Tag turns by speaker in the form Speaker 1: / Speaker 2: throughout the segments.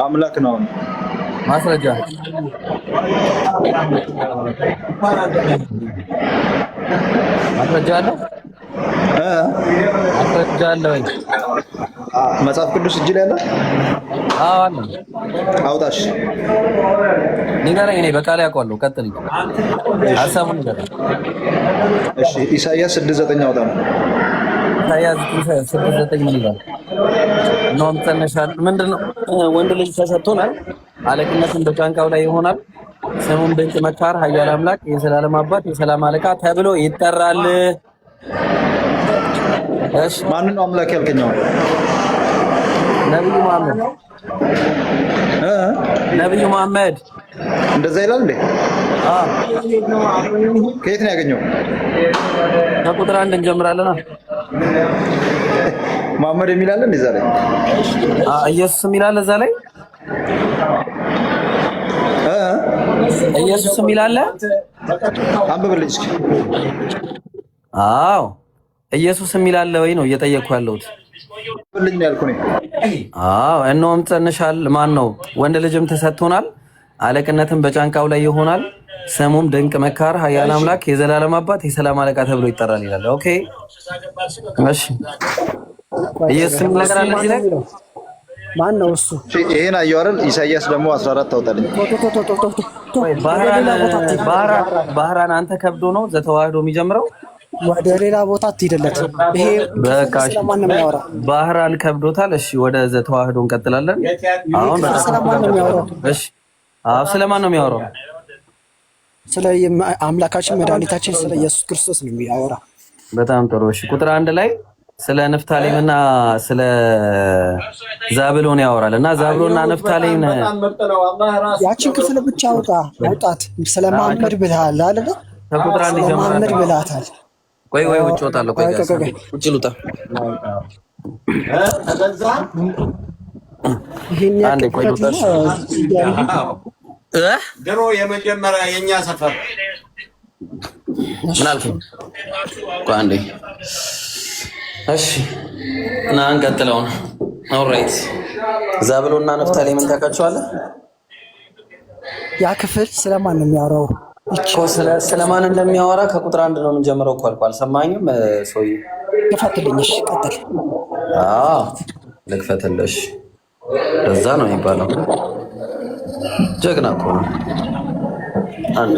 Speaker 1: አምላክ ነው።
Speaker 2: ማስረጃ ማስረጃ አለ ማስረጃ አለ ወይ?
Speaker 1: መጽሐፍ ቅዱስ እጅ ላይ አለ?
Speaker 2: አዎ አለ።
Speaker 1: አውጣሽ
Speaker 2: ንገረኝ። እኔ በቃል ያውቀዋለሁ። ቀጥል ሀሳቡን ንገረኝ።
Speaker 1: እሺ ኢሳይያስ 6:9 አውጣ ነው።
Speaker 2: ኢሳይያስ 6:9 ምን ይላል? ነው ተነሻል። ምንድነው? ወንድ ልጅ ተሰጥቶናል፣ አለቅነትን በጫንቃው ላይ ይሆናል፣ ስሙም ድንቅ መካር፣ ኃያል አምላክ፣ የዘላለም አባት፣ የሰላም አለቃ ተብሎ ይጠራል። እሺ
Speaker 1: ማንን ነው አምላክ ያልከኛው?
Speaker 2: ነብዩ መሐመድ ነብዩ መሐመድ
Speaker 1: እንደዛ ይላል እንዴ? ከየት ነው ያገኘው?
Speaker 2: ከቁጥር 1 እንጀምራለን።
Speaker 1: መሐመድ የሚል አለ እንደዛ ላይ?
Speaker 2: ኢየሱስ የሚል አለ እዛ ላይ? ኢየሱስ የሚል አለ?
Speaker 1: አንብብልኝ እስኪ።
Speaker 2: አዎ ኢየሱስ የሚል አለ ወይ ነው እየጠየቅኩ ያለሁት።
Speaker 1: አንብብልኝ ያልኩ ነኝ።
Speaker 2: አዎ እነሆም ጸንሻል፣ ማን ነው? ወንድ ልጅም ተሰጥቶናል፣ አለቅነትም በጫንቃው ላይ ይሆናል፣ ስሙም ድንቅ መካር፣ ኃያል አምላክ፣ የዘላለም አባት፣ የሰላም አለቃ ተብሎ ይጠራል ይላል። ኦኬ እሺ ኢየሱስ የሚል ነገር አለ እዚህ ላይ?
Speaker 3: ማን ነው እሱ?
Speaker 1: ይሄን አየሁ አይደል? ኢሳይያስ ደግሞ 14 አውጣልኝ።
Speaker 2: ባህራን አንተ ከብዶ ነው ዘተዋህዶ የሚጀምረው።
Speaker 3: ወደ ሌላ ቦታ አትሄድለት። ይሄ ስለማን ነው የሚያወራው?
Speaker 2: ባህራን ከብዶታል። እሺ ወደ ዘተዋህዶ እንቀጥላለን። አሁን
Speaker 3: ስለማን ነው የሚያወራው?
Speaker 2: እሺ አዎ ስለማን ነው የሚያወራው?
Speaker 3: ስለ አምላካችን መድኃኒታችን ስለ ኢየሱስ ክርስቶስ ነው የሚያወራው።
Speaker 2: በጣም ጥሩ። እሺ ቁጥር 1 ላይ ስለ ንፍታሌምና ስለ ዛብሎን ያወራል እና ዛብሎንና ንፍታሌም
Speaker 3: ያችን ክፍል ብቻ አውጣት። ስለ መሐመድ ብለሃል አይደል?
Speaker 2: ከቁጥር 1 ጀምሮ
Speaker 3: መሐመድ ብለሃታል።
Speaker 2: ቆይ ውጭ ወጣለሁ። ቆይ ውጭ ልውጣ። አንዴ ቆይ ልውጣ።
Speaker 4: ድሮ የመጀመሪያ የኛ ሰፈር
Speaker 2: ምን አልከኝ? ቆይ አንዴ እሺ እና እንቀጥለው ነው። ኦልራይት ዛብሎንና ንፍታሌምን ታውቃቸዋለህ?
Speaker 3: ያ ክፍል ስለማን ነው የሚያወራው?
Speaker 2: ስለማን እንደሚያወራ ከቁጥር 1 ነው የምንጀምረው እኮ አልኩህ። አልሰማኝም? ሶይ
Speaker 3: ክፈትልኝ። እሺ ቀጥል።
Speaker 2: አዎ ልክፈትልሽ። ለዛ ነው የሚባለው። ጀግና እኮ ነው። አንድ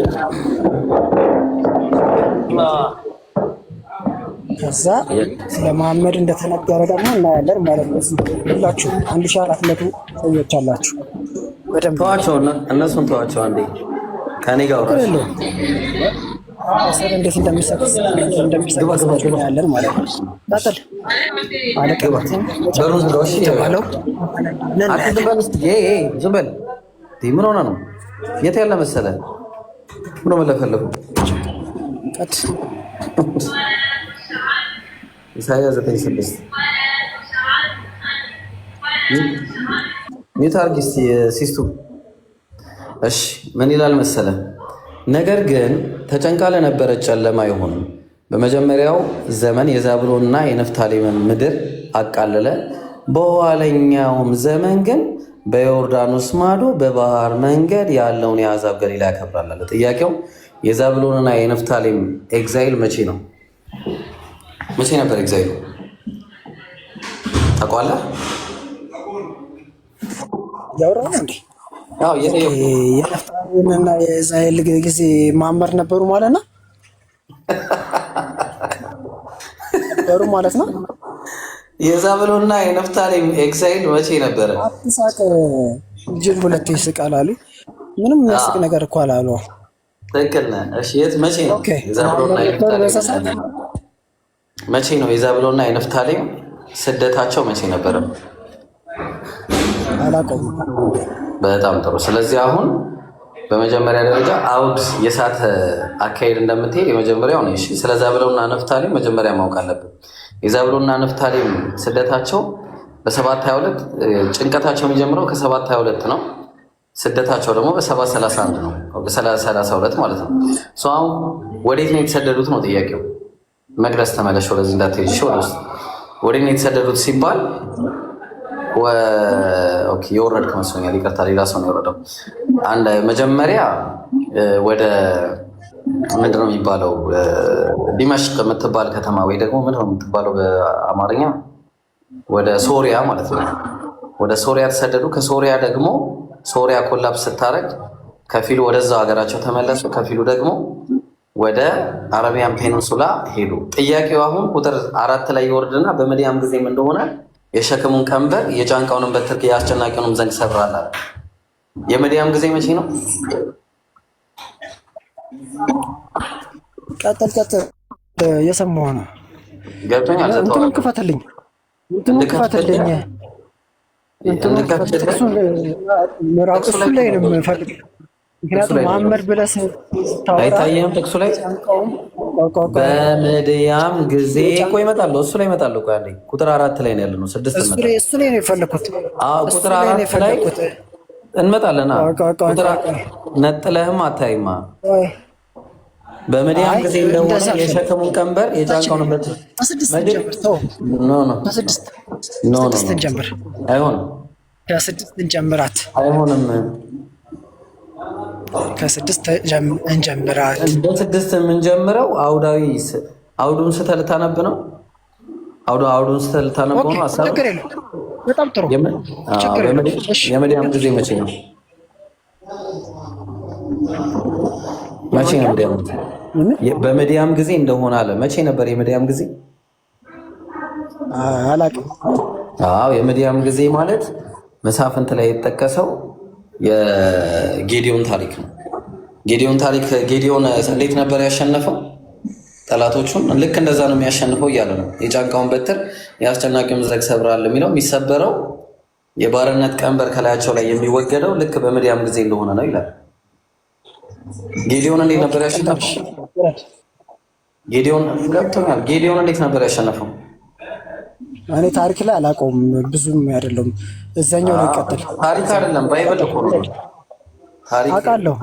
Speaker 3: ከዛ ስለ መሐመድ እንደተነገረ ደግሞ እናያለን ማለት ነው። ሁላችሁ 1400 ሰዎች አላችሁ። በደንብ
Speaker 2: ተዋቸው፣ እነሱን ተዋቸው። አንዴ ከኔ ጋር አውራሽ
Speaker 3: አሰር እንዴት እንደሚሰክስ እናያለን ማለት ነው። ታጠል አለቀበትን
Speaker 2: በሩዝ ሮሽ
Speaker 3: ተባለው
Speaker 2: ዝም በል። ምን ሆነ ነው? የት ያለ መሰለ? ምን መለፈለፉ?
Speaker 3: ቀጥ
Speaker 2: ኢሳይያስ 9:6 ሚታርጊስ ሲስቱ። እሺ ምን ይላል መሰለ? ነገር ግን ተጨንቃ ለነበረች ጨለማ አይሆንም። በመጀመሪያው ዘመን የዛብሎንና የንፍታሌምን ምድር አቃለለ። በኋለኛውም ዘመን ግን በዮርዳኖስ ማዶ በባህር መንገድ ያለውን የአሕዛብ ገሊላ ያከብራል አለ። ጥያቄው የዛብሎንና የንፍታሌም ኤግዛይል መቼ ነው? መቼ ነበር ኤግዛይሉ? ታውቀዋለህ?
Speaker 3: ያወራው እንዴ?
Speaker 2: አዎ
Speaker 3: የንፍታሌምና የእስራኤል ጊዜ ማመር ነበሩ ማለት ነው። ነበሩ ማለት ነው።
Speaker 2: የዛብሎንና የንፍታሌም ኤግዛይል መቼ ነበረ?
Speaker 3: አትሳቅ። ጅብ ሁለቴ ይስቃል አሉ። ምንም የሚያስቅ ነገር እኮ አላሉ።
Speaker 2: ትክክል ነህ። እሺ የት መቼ ነው የዛብሎንና የንፍታሌም መቼ ነው የዛብሎንና የንፍታሌም ስደታቸው መቼ ነበረ?
Speaker 3: አላውቀውም።
Speaker 2: በጣም ጥሩ። ስለዚህ አሁን በመጀመሪያ ደረጃ አውድ የሳተ አካሄድ እንደምትሄድ የመጀመሪያው ነው። እሺ ስለ ዛብሎንና ንፍታሌም መጀመሪያ ማወቅ አለብን። የዛብሎንና ንፍታሌም ስደታቸው በ722 ጭንቀታቸው የሚጀምረው ከ722 ነው። ስደታቸው ደግሞ በ731 ነው። በ732 ማለት ነው። አሁን ወዴት ነው የተሰደዱት ነው ጥያቄው። መቅደስ ተመለሽ፣ ወደዚህ እንዳትሄጂ። ወደ ውስጥ ወዴት ነው የተሰደዱት ሲባል ኦኬ የወረድክ መስሎኛል። ይቅርታ ሌላ ሰው ነው የወረደው። አንድ መጀመሪያ ወደ ምንድነው የሚባለው ዲማሽቅ የምትባል ከተማ ወይ ደግሞ ምንድነው የምትባለው በአማርኛ ወደ ሶሪያ ማለት ነው። ወደ ሶሪያ ተሰደዱ። ከሶሪያ ደግሞ ሶሪያ ኮላፕስ ስታረግ ከፊሉ ወደዛው ሀገራቸው ተመለሱ፣ ከፊሉ ደግሞ ወደ አረቢያን ፔኒንሱላ ሄዱ። ጥያቄው አሁን ቁጥር 4 ላይ ይወርድና በምድያም ጊዜም እንደሆነ የሸክሙን ቀንበር የጫንቃውንም በትር የአስጨናቂውንም ዘንግ ሰብራል አለ። የምድያም ጊዜ መቼ ነው?
Speaker 3: ቀጥል የሰማሁ ነው።
Speaker 2: ገብቶኛል።
Speaker 3: እንትኑን ክፈትልኝ። እሱ ላይ ነው የምፈልገው። ምክንያቱም መሐመድ ብለህ ስታወራ
Speaker 2: አይታየም ጥቅሱ ላይ በምድያም ጊዜ እኮ ይመጣል። እሱ ላይ ይመጣል እኮ አንዴ ቁጥር 4 ላይ ነው ያለነው። 6
Speaker 3: እሱ ላይ ነው የፈለኩት።
Speaker 2: ቁጥር 4 ላይ እንመጣለን። ቁጥር ነጥለህም አታይማ። በምድያም ጊዜ እንደሆነ የሸክሙን ቀንበር የጫንቃውን በትር አይሆንም።
Speaker 3: ከ6 እንጀምራት።
Speaker 2: አይሆንም።
Speaker 3: ከ6 እንጀምራት።
Speaker 2: በ6 የምንጀምረው አውዱን ስተልታነብ ነው። አውዱን ስተልታነብ ነው። ሐሳብ
Speaker 3: ችግር የለም። በጣም ጥሩ።
Speaker 2: የምድያም ጊዜ መቼ ነው? መቼ ነው ምድያም? በምድያም ጊዜ እንደሆነ አለ። መቼ ነበር የምድያም ጊዜ?
Speaker 3: አላውቅም።
Speaker 2: የምድያም ጊዜ ማለት መሳፍንት ላይ የተጠቀሰው የጌዲዮን ታሪክ ነው። ጌዲዮን ታሪክ ጌዲዮን እንዴት ነበር ያሸነፈው ጠላቶቹን? ልክ እንደዛ ነው የሚያሸንፈው እያለ ነው። የጫንቃውን በትር የአስጨናቂውን ዘንግ ሰብራል የሚለው የሚሰበረው የባርነት ቀንበር ከላያቸው ላይ የሚወገደው ልክ በምድያም ጊዜ እንደሆነ ነው ይላል። ጌዲዮን እንዴት ነበር ያሸነፈው? ጌዲዮን ገብቶኛል። ጌዲዮን እንዴት ነበር ያሸነፈው?
Speaker 3: እኔ ታሪክ ላይ አላውቀውም፣ ብዙም አይደለም። እዛኛው ላይ ቀጥል።
Speaker 2: ታሪክ አይደለም ባይብል እኮ ነው ታሪክ
Speaker 3: አውቃለሁ።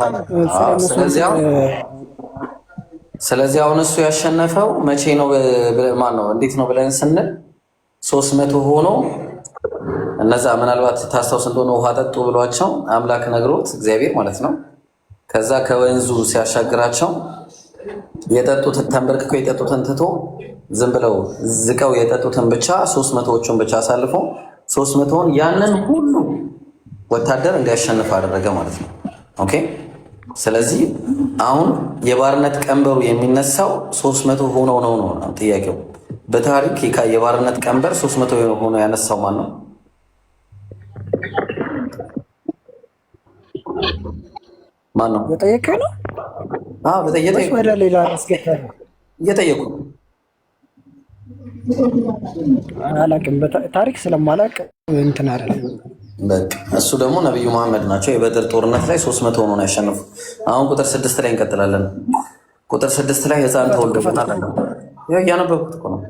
Speaker 2: ስለዚህ አሁን እሱ ያሸነፈው መቼ ነው? ማን ነው? እንዴት ነው ብለን ስንል 300 ሆኖ እነዛ ምናልባት ታስታውስ እንደሆነ ውሃ ጠጡ ብሏቸው አምላክ ነግሮት እግዚአብሔር ማለት ነው። ከዛ ከወንዙ ሲያሻግራቸው የጠጡትን ተንበርክከው የጠጡትን ትቶ ዝም ብለው ዝቀው የጠጡትን ብቻ 300ዎቹን ብቻ አሳልፎ 300ውን ያንን ሁሉ ወታደር እንዲያሸንፍ አደረገ ማለት ነው። ኦኬ። ስለዚህ አሁን የባርነት ቀንበሩ የሚነሳው 300 ሆኖ ነው ጥያቄው። በታሪክ የባርነት ቀንበር 300 ሆኖ ያነሳው ማን ነው? ማን ነው?
Speaker 3: የጠየቀኝ ነው?
Speaker 2: በጠየቀኝ
Speaker 3: ወደ ሌላ አስገባኝ።
Speaker 2: እየጠየቁ
Speaker 3: አላውቅም። ታሪክ ስለማላውቅ እንትን አይደለም።
Speaker 2: በቃ እሱ ደግሞ ነብዩ መሐመድ ናቸው። የበድር ጦርነት ላይ 300 ሆኖ ነው ያሸነፉ። አሁን ቁጥር 6 ላይ እንቀጥላለን። ቁጥር 6 ላይ ሕፃን ተወልዶልናል። ያው እያነበብኩት እኮ ነው።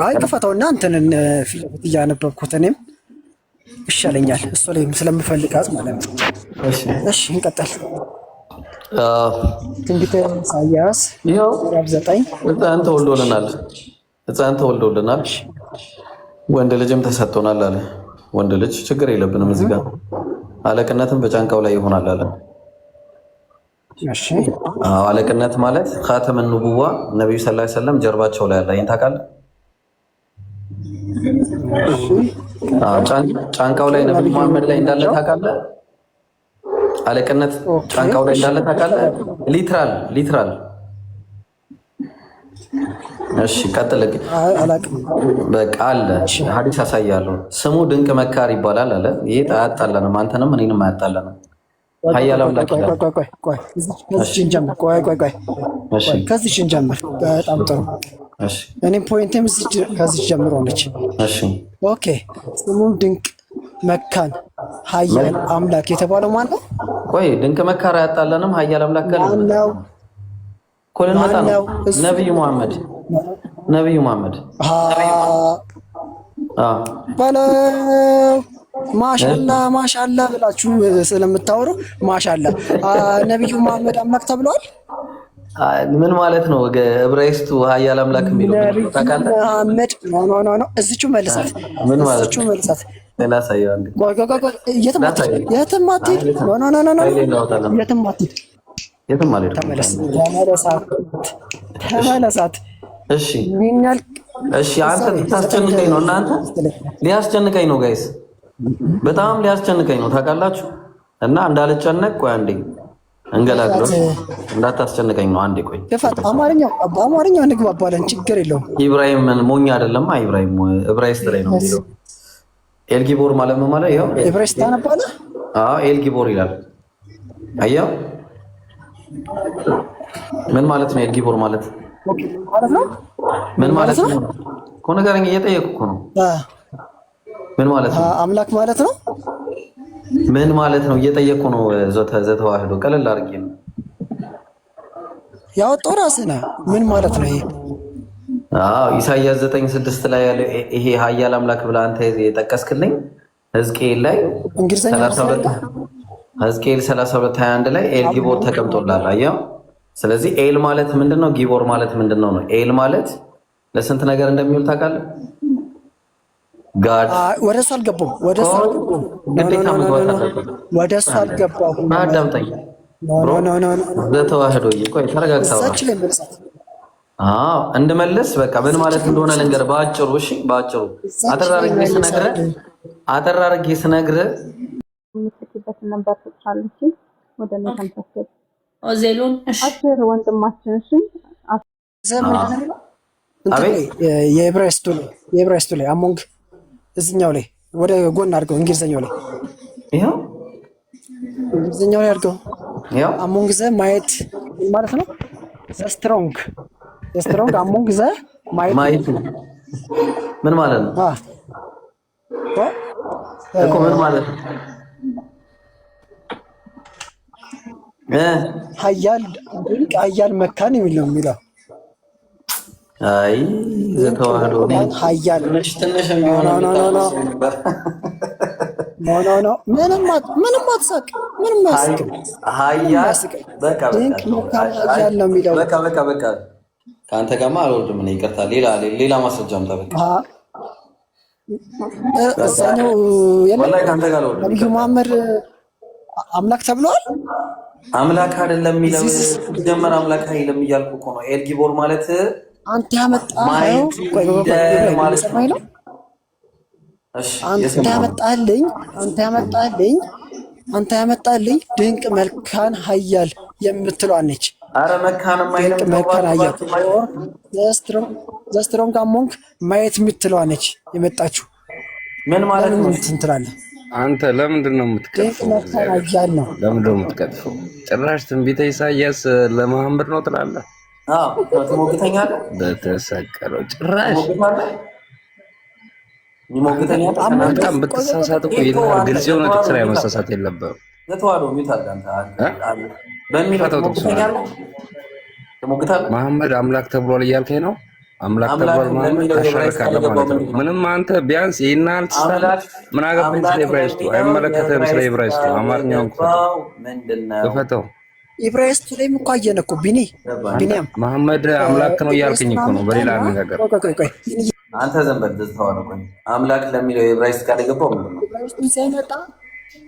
Speaker 3: አይ ክፈተውና እንትንን ፊት ለፊት እያነበብኩት እኔም ይሻለኛል። እሱ ላይ ስለምፈልጋት ማለት ነው። እሺ እንቀጥል። ትንቢተ ኢሳይያስ ምዕራፍ 9
Speaker 2: ሕፃን ተወልዶልናል። ሕፃን ተወልዶልናል፣ ወንድ ልጅም ተሰጥቶናል አለ። ወንድ ልጅ ችግር የለብንም እዚህ ጋር አለቅነትም በጫንቃው ላይ ይሆናል አለ።
Speaker 3: እሺ
Speaker 2: አለቅነት ማለት ኻተመ ኑቡዋ ነብዩ ሰለላሁ ዐለይሂ ወሰለም ጀርባቸው ላይ አለ። ይሄን ታውቃለህ? ጫንቃው ላይ ነብዩ መሐመድ ላይ እንዳለ ታውቃለህ? አለቅነት ጫንቃው ላይ እንዳለ ታውቃለህ? ሊትራል እሺ ቀጥል። በቃ አለ ሐዲስ አሳያለሁ። ስሙ ድንቅ መካር ይባላል አለ። ይሄ አያጣላንም፣ አንተንም እኔንም አያጣላንም። ኃያል አምላክ ይላል።
Speaker 3: ከዚህ እንጀምር። በጣም ጥሩ። እኔም ፖይንቴም ከዚህ ጀምሮ ነች። ኦኬ። ስሙም ድንቅ መካን ኃያል አምላክ የተባለው ማን ነው?
Speaker 2: ቆይ ድንቅ መካር አያጣላንም፣ ኃያል አምላክ
Speaker 3: ነው
Speaker 2: ኮለን መጣ ነው። ነብዩ መሐመድ
Speaker 3: በለው። ማሻላ ብላችሁ ስለምታወሩ ማሻላ ነብዩ መሐመድ አምላክ ተብለዋል።
Speaker 2: ምን ማለት ነው? ዕብራይስጡ ኃያል አምላክ የሚለው ታውቃለህ?
Speaker 3: መሐመድ ኖ እዚቹ መልሳት።
Speaker 2: ምን ማለት
Speaker 3: እዚቹ መልሳት።
Speaker 2: ላሳየው አንዴ።
Speaker 3: የትም አትሄድ። ኖ የትም አትሄድ።
Speaker 2: የትም አልሄድም።
Speaker 3: ተመለሳት።
Speaker 2: እሺ አንተ ልታስጨንቀኝ ነው። እናንተ ሊያስጨንቀኝ ነው ጋይስ፣ በጣም ሊያስጨንቀኝ ነው ታውቃላችሁ። እና እንዳልጨነቅ ቆይ አንዴ እንገላግለው፣ እንዳታስጨንቀኝ ነው። አንዴ ቆይ
Speaker 3: በአማርኛው እንግባባለን፣ ችግር የለውም።
Speaker 2: ኢብራሂም ሞኝ አይደለም። ኢብራሂም ዕብራይስጥ ላይ ነው የሚለው። ኤልጊቦር ማለት ምን ማለት ይኸው፣
Speaker 3: ዕብራይስጥ ታነባለህ?
Speaker 2: አዎ ኤልጊቦር ይላል። አየኸው ምን ማለት ነው? ኤልጊቦር ማለት ምን ማለት ነው እኮ ንገረኝ። እየጠየኩ እኮ ነው። ምን ማለት ነው?
Speaker 3: አምላክ ማለት ነው።
Speaker 2: ምን ማለት ነው? እየጠየኩ ነው። ዘተዋህዶ ቀለል አድርጌ ነው
Speaker 3: ያወጣው ራስህ ነህ። ምን ማለት ነው ይሄ?
Speaker 2: አዎ ኢሳይያስ 9:6 ላይ ያለው ይሄ ኃያል አምላክ ብለህ አንተ የጠቀስክልኝ ሕዝቅኤል ላይ ሕዝቅኤል 32:21 ላይ ኤል ጊቦር ተቀምጦላል። አየኸው። ስለዚህ ኤል ማለት ምንድነው? ጊቦር ማለት ምንድነው ነው? ኤል ማለት ለስንት ነገር እንደሚውል ታውቃለህ? ጋድ
Speaker 3: ወደ እሱ አልገባሁም።
Speaker 2: ግዴታ መግባት አለበት።
Speaker 3: ወደ እሱ አልገባሁም።
Speaker 2: አዳምጠኝ። ዘተዋህዶ ቆይ ተረጋግተው እንድመልስ በቃ ምን ማለት እንደሆነ ልንገርህ በአጭሩ። እሺ በአጭሩ አጠር አድርጌ ስነግርህ
Speaker 5: የምትችልበትን ነበር ትቻለች። ወደ እኔ ተንፈስከት ኦዜሉን አሽር ወንድማችን እሺ
Speaker 3: የዕብራይስጡ ላይ አሞንግ እዚህኛው ላይ ወደ ጎን አድርገው፣ እንግሊዘኛው ላይ
Speaker 2: ይሄው
Speaker 3: እንግሊዘኛው ላይ አድርገው።
Speaker 2: ይሄው
Speaker 3: አሞንግ ዘ ማየት ማለት ነው። ስትሮንግ አሞንግ ዘ ማየት
Speaker 2: ምን ማለት ነው? እኮ ምን ማለት ነው? ኃያል መካን የሚለው አይ ዘተዋህዶ
Speaker 3: ኃያል
Speaker 2: ትንሽ የሚሆነው
Speaker 3: ምንም አትሳቅ። ምንም አያስቅም። በቃ ነው የሚለው።
Speaker 2: በቃ ከአንተ ጋርማ አልወርድም እኔ። ይቅርታ ሌላ ማስረጃ አምጣ። በቃ
Speaker 3: እዛኛው ነብዩ መሐመድ አምላክ ተብሏል።
Speaker 2: አምላክ አይደለም የሚለው ጀመር አምላክ አይደለም እያልኩ እኮ ነው። ኤል ጊቦር ማለት
Speaker 3: አንተ ያመጣኸው አንተ ያመጣልኝ ድንቅ መልካን ኃያል የምትለዋ ነች።
Speaker 2: አረ መካንም አይደለም
Speaker 3: መካን ኃያል ዘስትሮንግ አሞንግ ማየት የምትለዋ ነች የመጣችው።
Speaker 2: ምን ማለት ነው?
Speaker 3: እንትላለህ
Speaker 6: አንተ ለምንድን ነው የምትቀጥፈው? ለምንድን ነው የምትቀጥፈው? ጭራሽ ትንቢተ ኢሳይያስ ለመሐመድ ነው ትላለህ?
Speaker 2: ትሞግተኛለህ።
Speaker 6: በተሰቀለው ጭራሽ
Speaker 2: ይሞግተኛለህ።
Speaker 6: በጣም ብትሳሳት እኮ ግልጽ የሆነ ጥቅስ ላይ መሳሳት የለብህም። መሐመድ አምላክ ተብሏል እያልከኝ ነው? አምላክ ተብሏል ማለት ታሻርካለህ ማለት ነው። ምንም አንተ ቢያንስ ይናል ተሳላት ምን አገባኝ? ስለ ዕብራይስጡ አይመለከተም። ስለ ዕብራይስጡ አማርኛውን ክፈተው።
Speaker 3: ዕብራይስጡ ላይም እኮ አየን እኮ ቢኒያም
Speaker 6: መሐመድ አምላክ ነው እያልከኝ እኮ ነው። በሌላ አነጋገር
Speaker 2: አንተ ዘንበል ተስተዋል። አምላክ ለሚለው የዕብራይስጥ ቃል የገባው ምንድን ነው?
Speaker 3: ዕብራይስጡን ሲያመጣ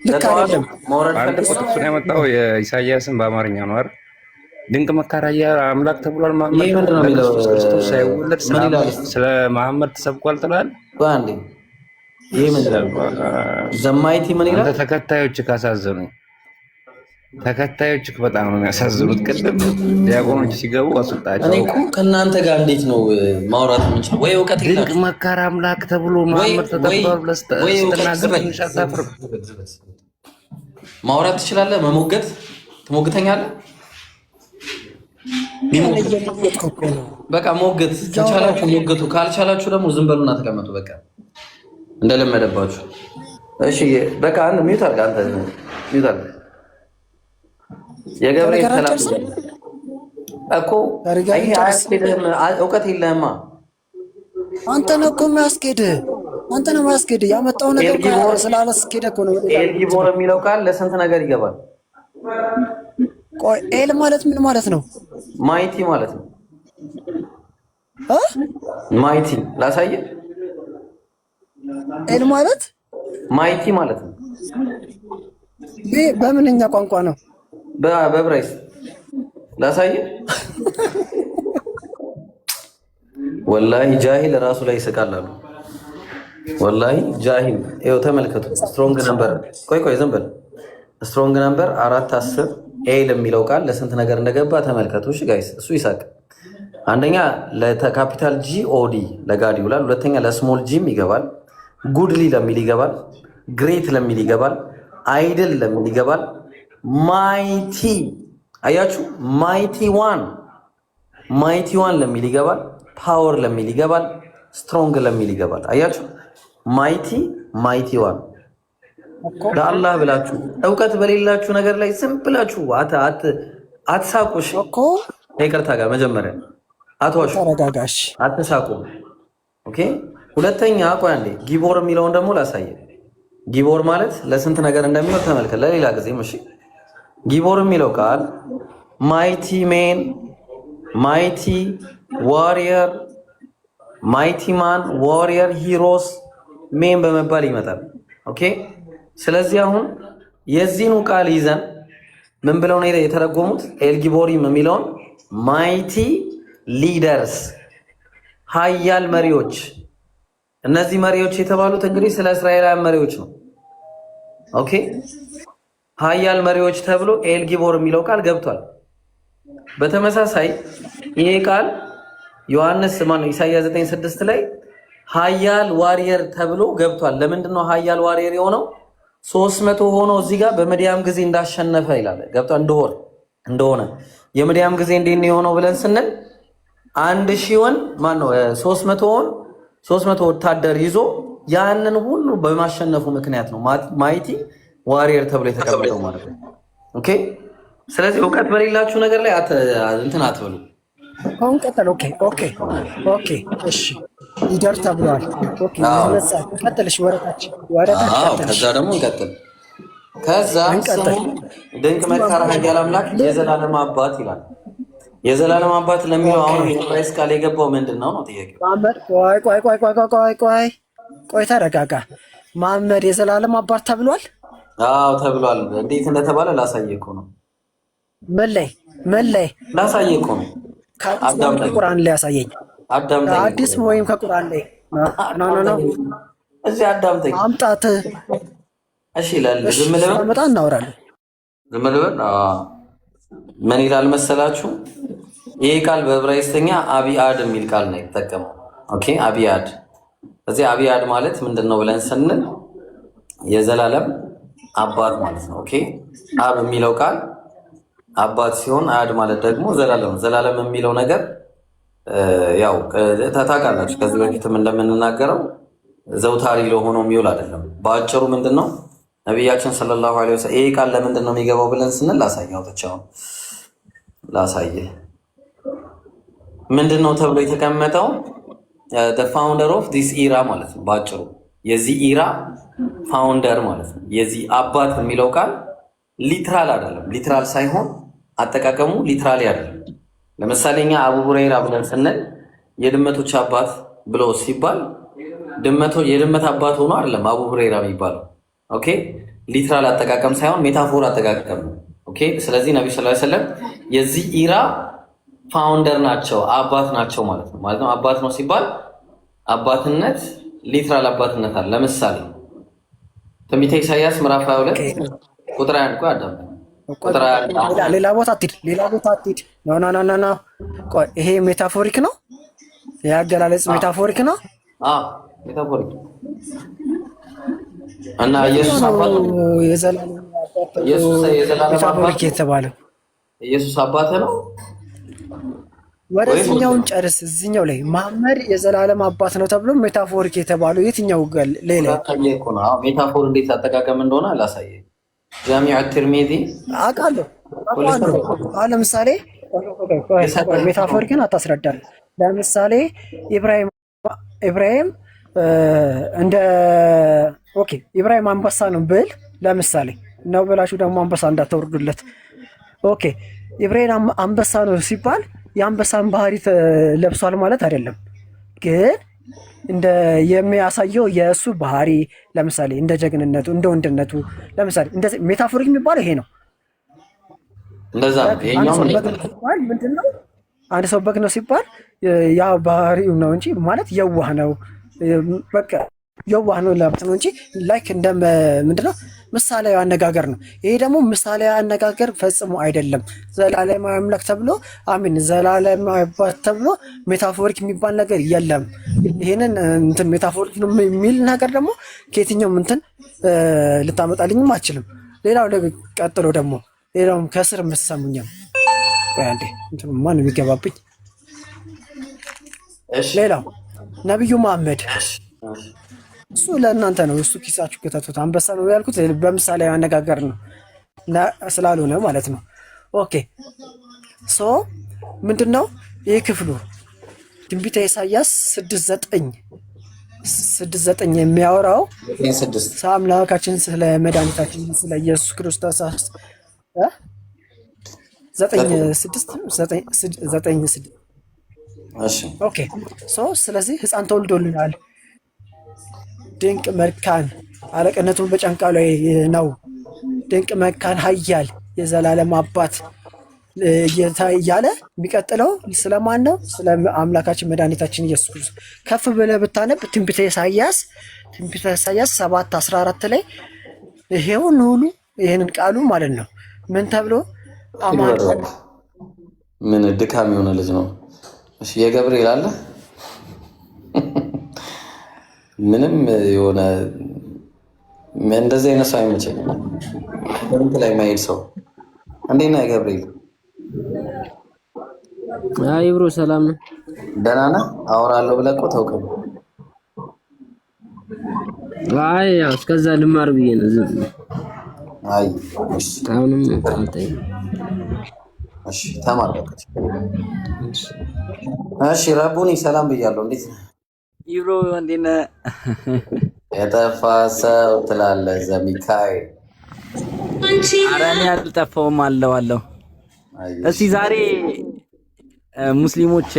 Speaker 3: ልክ አይደለም።
Speaker 6: አንድ ቁጥር ያመጣው የኢሳይያስን በአማርኛ ነው አይደል? ድንቅ መካራያ አምላክ ተብሏል። መሐመድ ክርስቶስ ሳይወለድ ስለ መሐመድ ተሰብኳል ትላለህ።
Speaker 2: አንዴ ይሄ ምን ይላል? ዘማይቲ ምን ይላል?
Speaker 6: ተከታዮች ካሳዘኑ በጣም ነው የሚያሳዝኑት። ቅድም ዲያቆኖች ሲገቡ አስወጣቸው።
Speaker 2: እኔ እኮ ከእናንተ ጋር እንዴት ነው ማውራት የምንችለው? ወይ እውቀት
Speaker 6: የለም። ድንቅ መካራ አምላክ ተብሎ መሐመድ ተጠቅቷል ብለህ ስትናገር ትንሽ አታፍርም?
Speaker 2: ማውራት ትችላለህ። መሞገት ትሞግተኛለህ። በቃ ሞገት ከቻላችሁ ሞገቱ፣ ካልቻላችሁ ደግሞ ዝም በሉና ተቀመጡ። በቃ እንደለመደባችሁ። እሺ በቃ አንድ ሚዩት አድርግ። አንተ ሚዩት አድርግ። የገብርኤል ሰላም እኮ እውቀት የለህማ።
Speaker 3: አንተ ነው እኮ የሚያስኬድህ። ያመጣው ነገር ስላላስኬደህ እኮ ነው።
Speaker 2: ኤል ጊቦር የሚለው ቃል ለስንት ነገር ይገባል?
Speaker 3: ቆይ ኤል ማለት ምን ማለት ነው?
Speaker 2: ማይቲ ማለት ነው።
Speaker 3: አ
Speaker 2: ማይቲ ላሳየ።
Speaker 3: ኤል ማለት
Speaker 2: ማይቲ ማለት ነው።
Speaker 3: በምንኛ ቋንቋ ነው?
Speaker 2: በዕብራይስጥ ላሳየ። ወላሂ ጃሂል ራሱ ላይ ይስቃል አሉ። ወላሂ ጃሂል ይኸው ተመልከቱ። ስትሮንግ ነምበር ቆይ ዝም በል። ስትሮንግ ነምበር 410 ኤል የሚለው ቃል ለስንት ነገር እንደገባ ተመልከቱ። እሺ ጋይስ እሱ ይሳቅ። አንደኛ ለካፒታል ጂ ኦዲ ለጋድ ይውላል። ሁለተኛ ለስሞል ጂም ይገባል። ጉድሊ ለሚል ይገባል። ግሬት ለሚል ይገባል። አይድል ለሚል ይገባል። ማይቲ አያችሁ፣ ማይቲ ዋን ለሚል ይገባል። ፓወር ለሚል ይገባል። ስትሮንግ ለሚል ይገባል። አያችሁ፣ ማይቲ ዋን። ለአላህ ብላችሁ እውቀት በሌላችሁ ነገር ላይ ዝም ብላችሁ አትሳቁሽ። ይቅርታ ጋር መጀመሪያ አትዋሹ፣ አትሳቁ። ኦኬ። ሁለተኛ ቆይ አንዴ ጊቦር የሚለውን ደግሞ ላሳየ። ጊቦር ማለት ለስንት ነገር እንደሚሆን ተመልከት፣ ለሌላ ጊዜ። እሺ፣ ጊቦር የሚለው ቃል ማይቲ ሜን፣ ማይቲ ዋሪየር፣ ማይቲ ማን፣ ዋሪየር፣ ሂሮስ፣ ሜን በመባል ይመጣል። ኦኬ። ስለዚህ አሁን የዚህኑ ቃል ይዘን ምን ብለው ነው የተረጎሙት? ኤልጊቦሪም የሚለውን ማይቲ ሊደርስ፣ ሀያል መሪዎች። እነዚህ መሪዎች የተባሉት እንግዲህ ስለ እስራኤላውያን መሪዎች ነው። ኦኬ። ሀያል መሪዎች ተብሎ ኤልጊቦር የሚለው ቃል ገብቷል። በተመሳሳይ ይሄ ቃል ዮሐንስ ኢሳይያስ 9:6 ላይ ሀያል ዋሪየር ተብሎ ገብቷል። ለምንድን ነው ሀያል ዋሪየር የሆነው? 300 ሆኖ እዚህ ጋር በምድያም ጊዜ እንዳሸነፈ ይላል። ገብቷል እንደሆነ የምድያም ጊዜ እንዴት ነው የሆነው ብለን ስንል 1000 300 ወታደር ይዞ ያንን ሁሉ በማሸነፉ ምክንያት ነው ማይቲ ዋሪየር ተብሎ የተቀመጠው ማለት ነው። ኦኬ። ስለዚህ እውቀት በሌላችሁ ነገር ላይ እንትን አትበሉ።
Speaker 3: አሁን ቀጥል። ኦኬ እሺ፣ ሊደር ተብሏል። ኦኬ ቀጥልሽ፣ ወረታች
Speaker 2: ከዛ ደግሞ እንቀጥል። ከዛ ድንቅ መካር ኃያል አምላክ የዘላለም አባት ይላል። የዘላለም አባት ለሚለው አሁን የዕብራይስጥ ቃል የገባው ምንድን ነው ጥያቄው?
Speaker 3: መሐመድ ቆይ ተረጋጋ። መሐመድ የዘላለም አባት ተብሏል?
Speaker 2: አዎ ተብሏል። እንዴት እንደተባለ ላሳየህ እኮ ነው።
Speaker 3: ምን ላይ
Speaker 2: ላሳየህ እኮ ነው።
Speaker 3: ከቁርአን ላይ ያሳየኝ። አዲስ ወይም ከቁርአን ላይ ነው።
Speaker 2: እዚህ አዳምጠኝ።
Speaker 3: አምጣት።
Speaker 2: እሺ ይላል። ዝም ልበል?
Speaker 3: መጣ እናወራለን።
Speaker 2: ዝም ልበል? ምን ይላል መሰላችሁ? ይሄ ቃል በዕብራይስጥኛ አቢአድ የሚል ቃል ነው የተጠቀመው። ኦኬ አቢአድ። እዚህ አቢአድ ማለት ምንድነው ብለን ስንል የዘላለም አባት ማለት ነው። ኦኬ አብ የሚለው ቃል አባት ሲሆን አድ ማለት ደግሞ ዘላለም የሚለው ነገር ያው ታውቃላችሁ፣ ከዚህ በፊትም እንደምንናገረው ዘውታሪ ለሆነው የሚውል አይደለም። በአጭሩ ምንድነው ነቢያችን ሰለላሁ ዐለይሂ ወሰለም ይሄ ቃል ለምንድን ነው የሚገባው ብለን ስንል ላሳየህ ምንድነው ተብሎ የተቀመጠው the founder of this era ማለት ነው። በአጭሩ የዚህ ኢራ ፋውንደር ማለት ነው። የዚህ አባት የሚለው ቃል ሊትራል አይደለም። ሊትራል ሳይሆን አጠቃቀሙ ሊትራሊ አይደለም። ለምሳሌ እኛ አቡ ሁረይራ ብለን ስንል የድመቶች አባት ብሎ ሲባል የድመት አባት ሆኖ አይደለም አቡ ሁረይራ የሚባለው። ኦኬ ሊትራል አጠቃቀም ሳይሆን ሜታፎር አጠቃቀም ነው። ኦኬ ስለዚህ ነብዩ ሰለላሁ ዐለይሂ ወሰለም የዚህ ኢራ ፋውንደር ናቸው፣ አባት ናቸው ማለት ነው። አባት ነው ሲባል አባትነት ሊትራል አባትነት አለ። ለምሳሌ ትንቢተ ኢሳይያስ ምዕራፍ 22 ቁጥር 1 ቆይ አዳም ቁጥር
Speaker 3: ሌላ ቦታ አትሂድ። ኖ ቆይ ይሄ ሜታፎሪክ ነው። የአገላለጽ ሜታፎሪክ ነው።
Speaker 2: ሜታፎሪክ እና ኢየሱስ አባት
Speaker 3: ሜታፎሪክ የተባለው
Speaker 2: ኢየሱስ አባት ነው።
Speaker 3: ወደዚህኛውን ጨርስ። እዚህኛው ላይ መሐመድ የዘላለም አባት ነው ተብሎ ሜታፎሪክ የተባለው የትኛው ሌላ
Speaker 2: ሜታፎር እንዴት አጠቃቀም እንደሆነ አላሳየኝ። ጃሚዕ ትርሚዚ
Speaker 3: አውቃለሁ። ለምሳሌ ሜታፎሪክን አታስረዳል። ለምሳሌ ኢብራሂም ኢብራሂም አንበሳ ነው ብል ለምሳሌ ነው ብላችሁ ደግሞ አንበሳ እንዳታወርዱለት። ኦኬ ኢብራሂም አንበሳ ነው ሲባል የአንበሳን ባህሪ ለብሷል ማለት አይደለም። ግን እንደ የሚያሳየው የእሱ ባህሪ ለምሳሌ እንደ ጀግንነቱ እንደ ወንድነቱ ለምሳሌ እንደዚህ ሜታፎሪክ የሚባለው ይሄ ነው።
Speaker 2: እንደዛ
Speaker 3: ምንድነው? አንድ ሰው በግ ነው ሲባል ያ ባህሪው ነው እንጂ ማለት የዋህ ነው በቃ የዋህ ነው ለማለት ነው እንጂ ላይክ እንደ ምንድነው ምሳሌያዊ አነጋገር ነው። ይሄ ደግሞ ምሳሌያዊ አነጋገር ፈጽሞ አይደለም። ዘላለማዊ አምላክ ተብሎ አሚን ዘላለማዊ አባት ተብሎ ሜታፎሪክ የሚባል ነገር የለም። ይሄንን እንትን ሜታፎሪክ ነው የሚል ነገር ደግሞ ከየትኛውም እንትን ልታመጣልኝም አትችልም። ሌላው ቀጥሎ ደግሞ ሌላውም ከስር የምትሰሙኝም አንዴ እንትን ማን የሚገባብኝ ሌላው ነብዩ መሐመድ እሱ ለእናንተ ነው። እሱ ኪሳችሁ ከተቱት። አንበሳ ነው ያልኩት በምሳሌ አነጋገር ነው ስላልሆነ ማለት ነው። ኦኬ ሶ ምንድነው ይህ ክፍሉ ትንቢተ ኢሳይያስ 6:9 የሚያወራው ስለ አምላካችን ስለ መድኃኒታችን ስለ ኢየሱስ ክርስቶስ 9:6
Speaker 2: እሺ
Speaker 3: ኦኬ ሶ ስለዚህ ሕፃን ተወልዶልናል፣ ድንቅ መካን አለቅነቱን በጫንቃው ላይ ነው፣ ድንቅ መካን ኃያል የዘላለም አባት እያለ የሚቀጥለው ስለማን ነው? ስለ አምላካችን መድኃኒታችን ኢየሱስ ክርስቶስ። ከፍ ብለህ ብታነብ ትንቢተ ኢሳይያስ 7:14 ላይ ይሄውን ሁሉ ይሄንን ቃሉ ማለት ነው ምን ተብሎ
Speaker 2: ምን ድካም የሆነ ልጅ ነው። እሺ የገብርኤል አለ ምንም የሆነ እንደዚህ አይነት ሰው አይመቸኝም። በእንት ላይ ማይል ሰው እንዴት ነህ ገብርኤል?
Speaker 7: አይ ብሮ ሰላም ነው።
Speaker 2: ደህና ነህ? አወራለሁ ብለህ እኮ ተውከኝ።
Speaker 7: አይ ያው እስከዛ ልማር ብዬ ነው ዝም።
Speaker 2: አይ እሺ
Speaker 7: አሁንም አንተይ
Speaker 2: እሺ ተማረከች። እሺ ረቡኒ ሰላም ብያለሁ። እንዴት ነህ?
Speaker 7: ይብሮ እንዴት ነህ?
Speaker 2: የጠፋ ሰው ትላለህ ዘሚካኤል።
Speaker 7: ኧረ እኔ አልጠፋሁም አለው። እስቲ ዛሬ ሙስሊሞች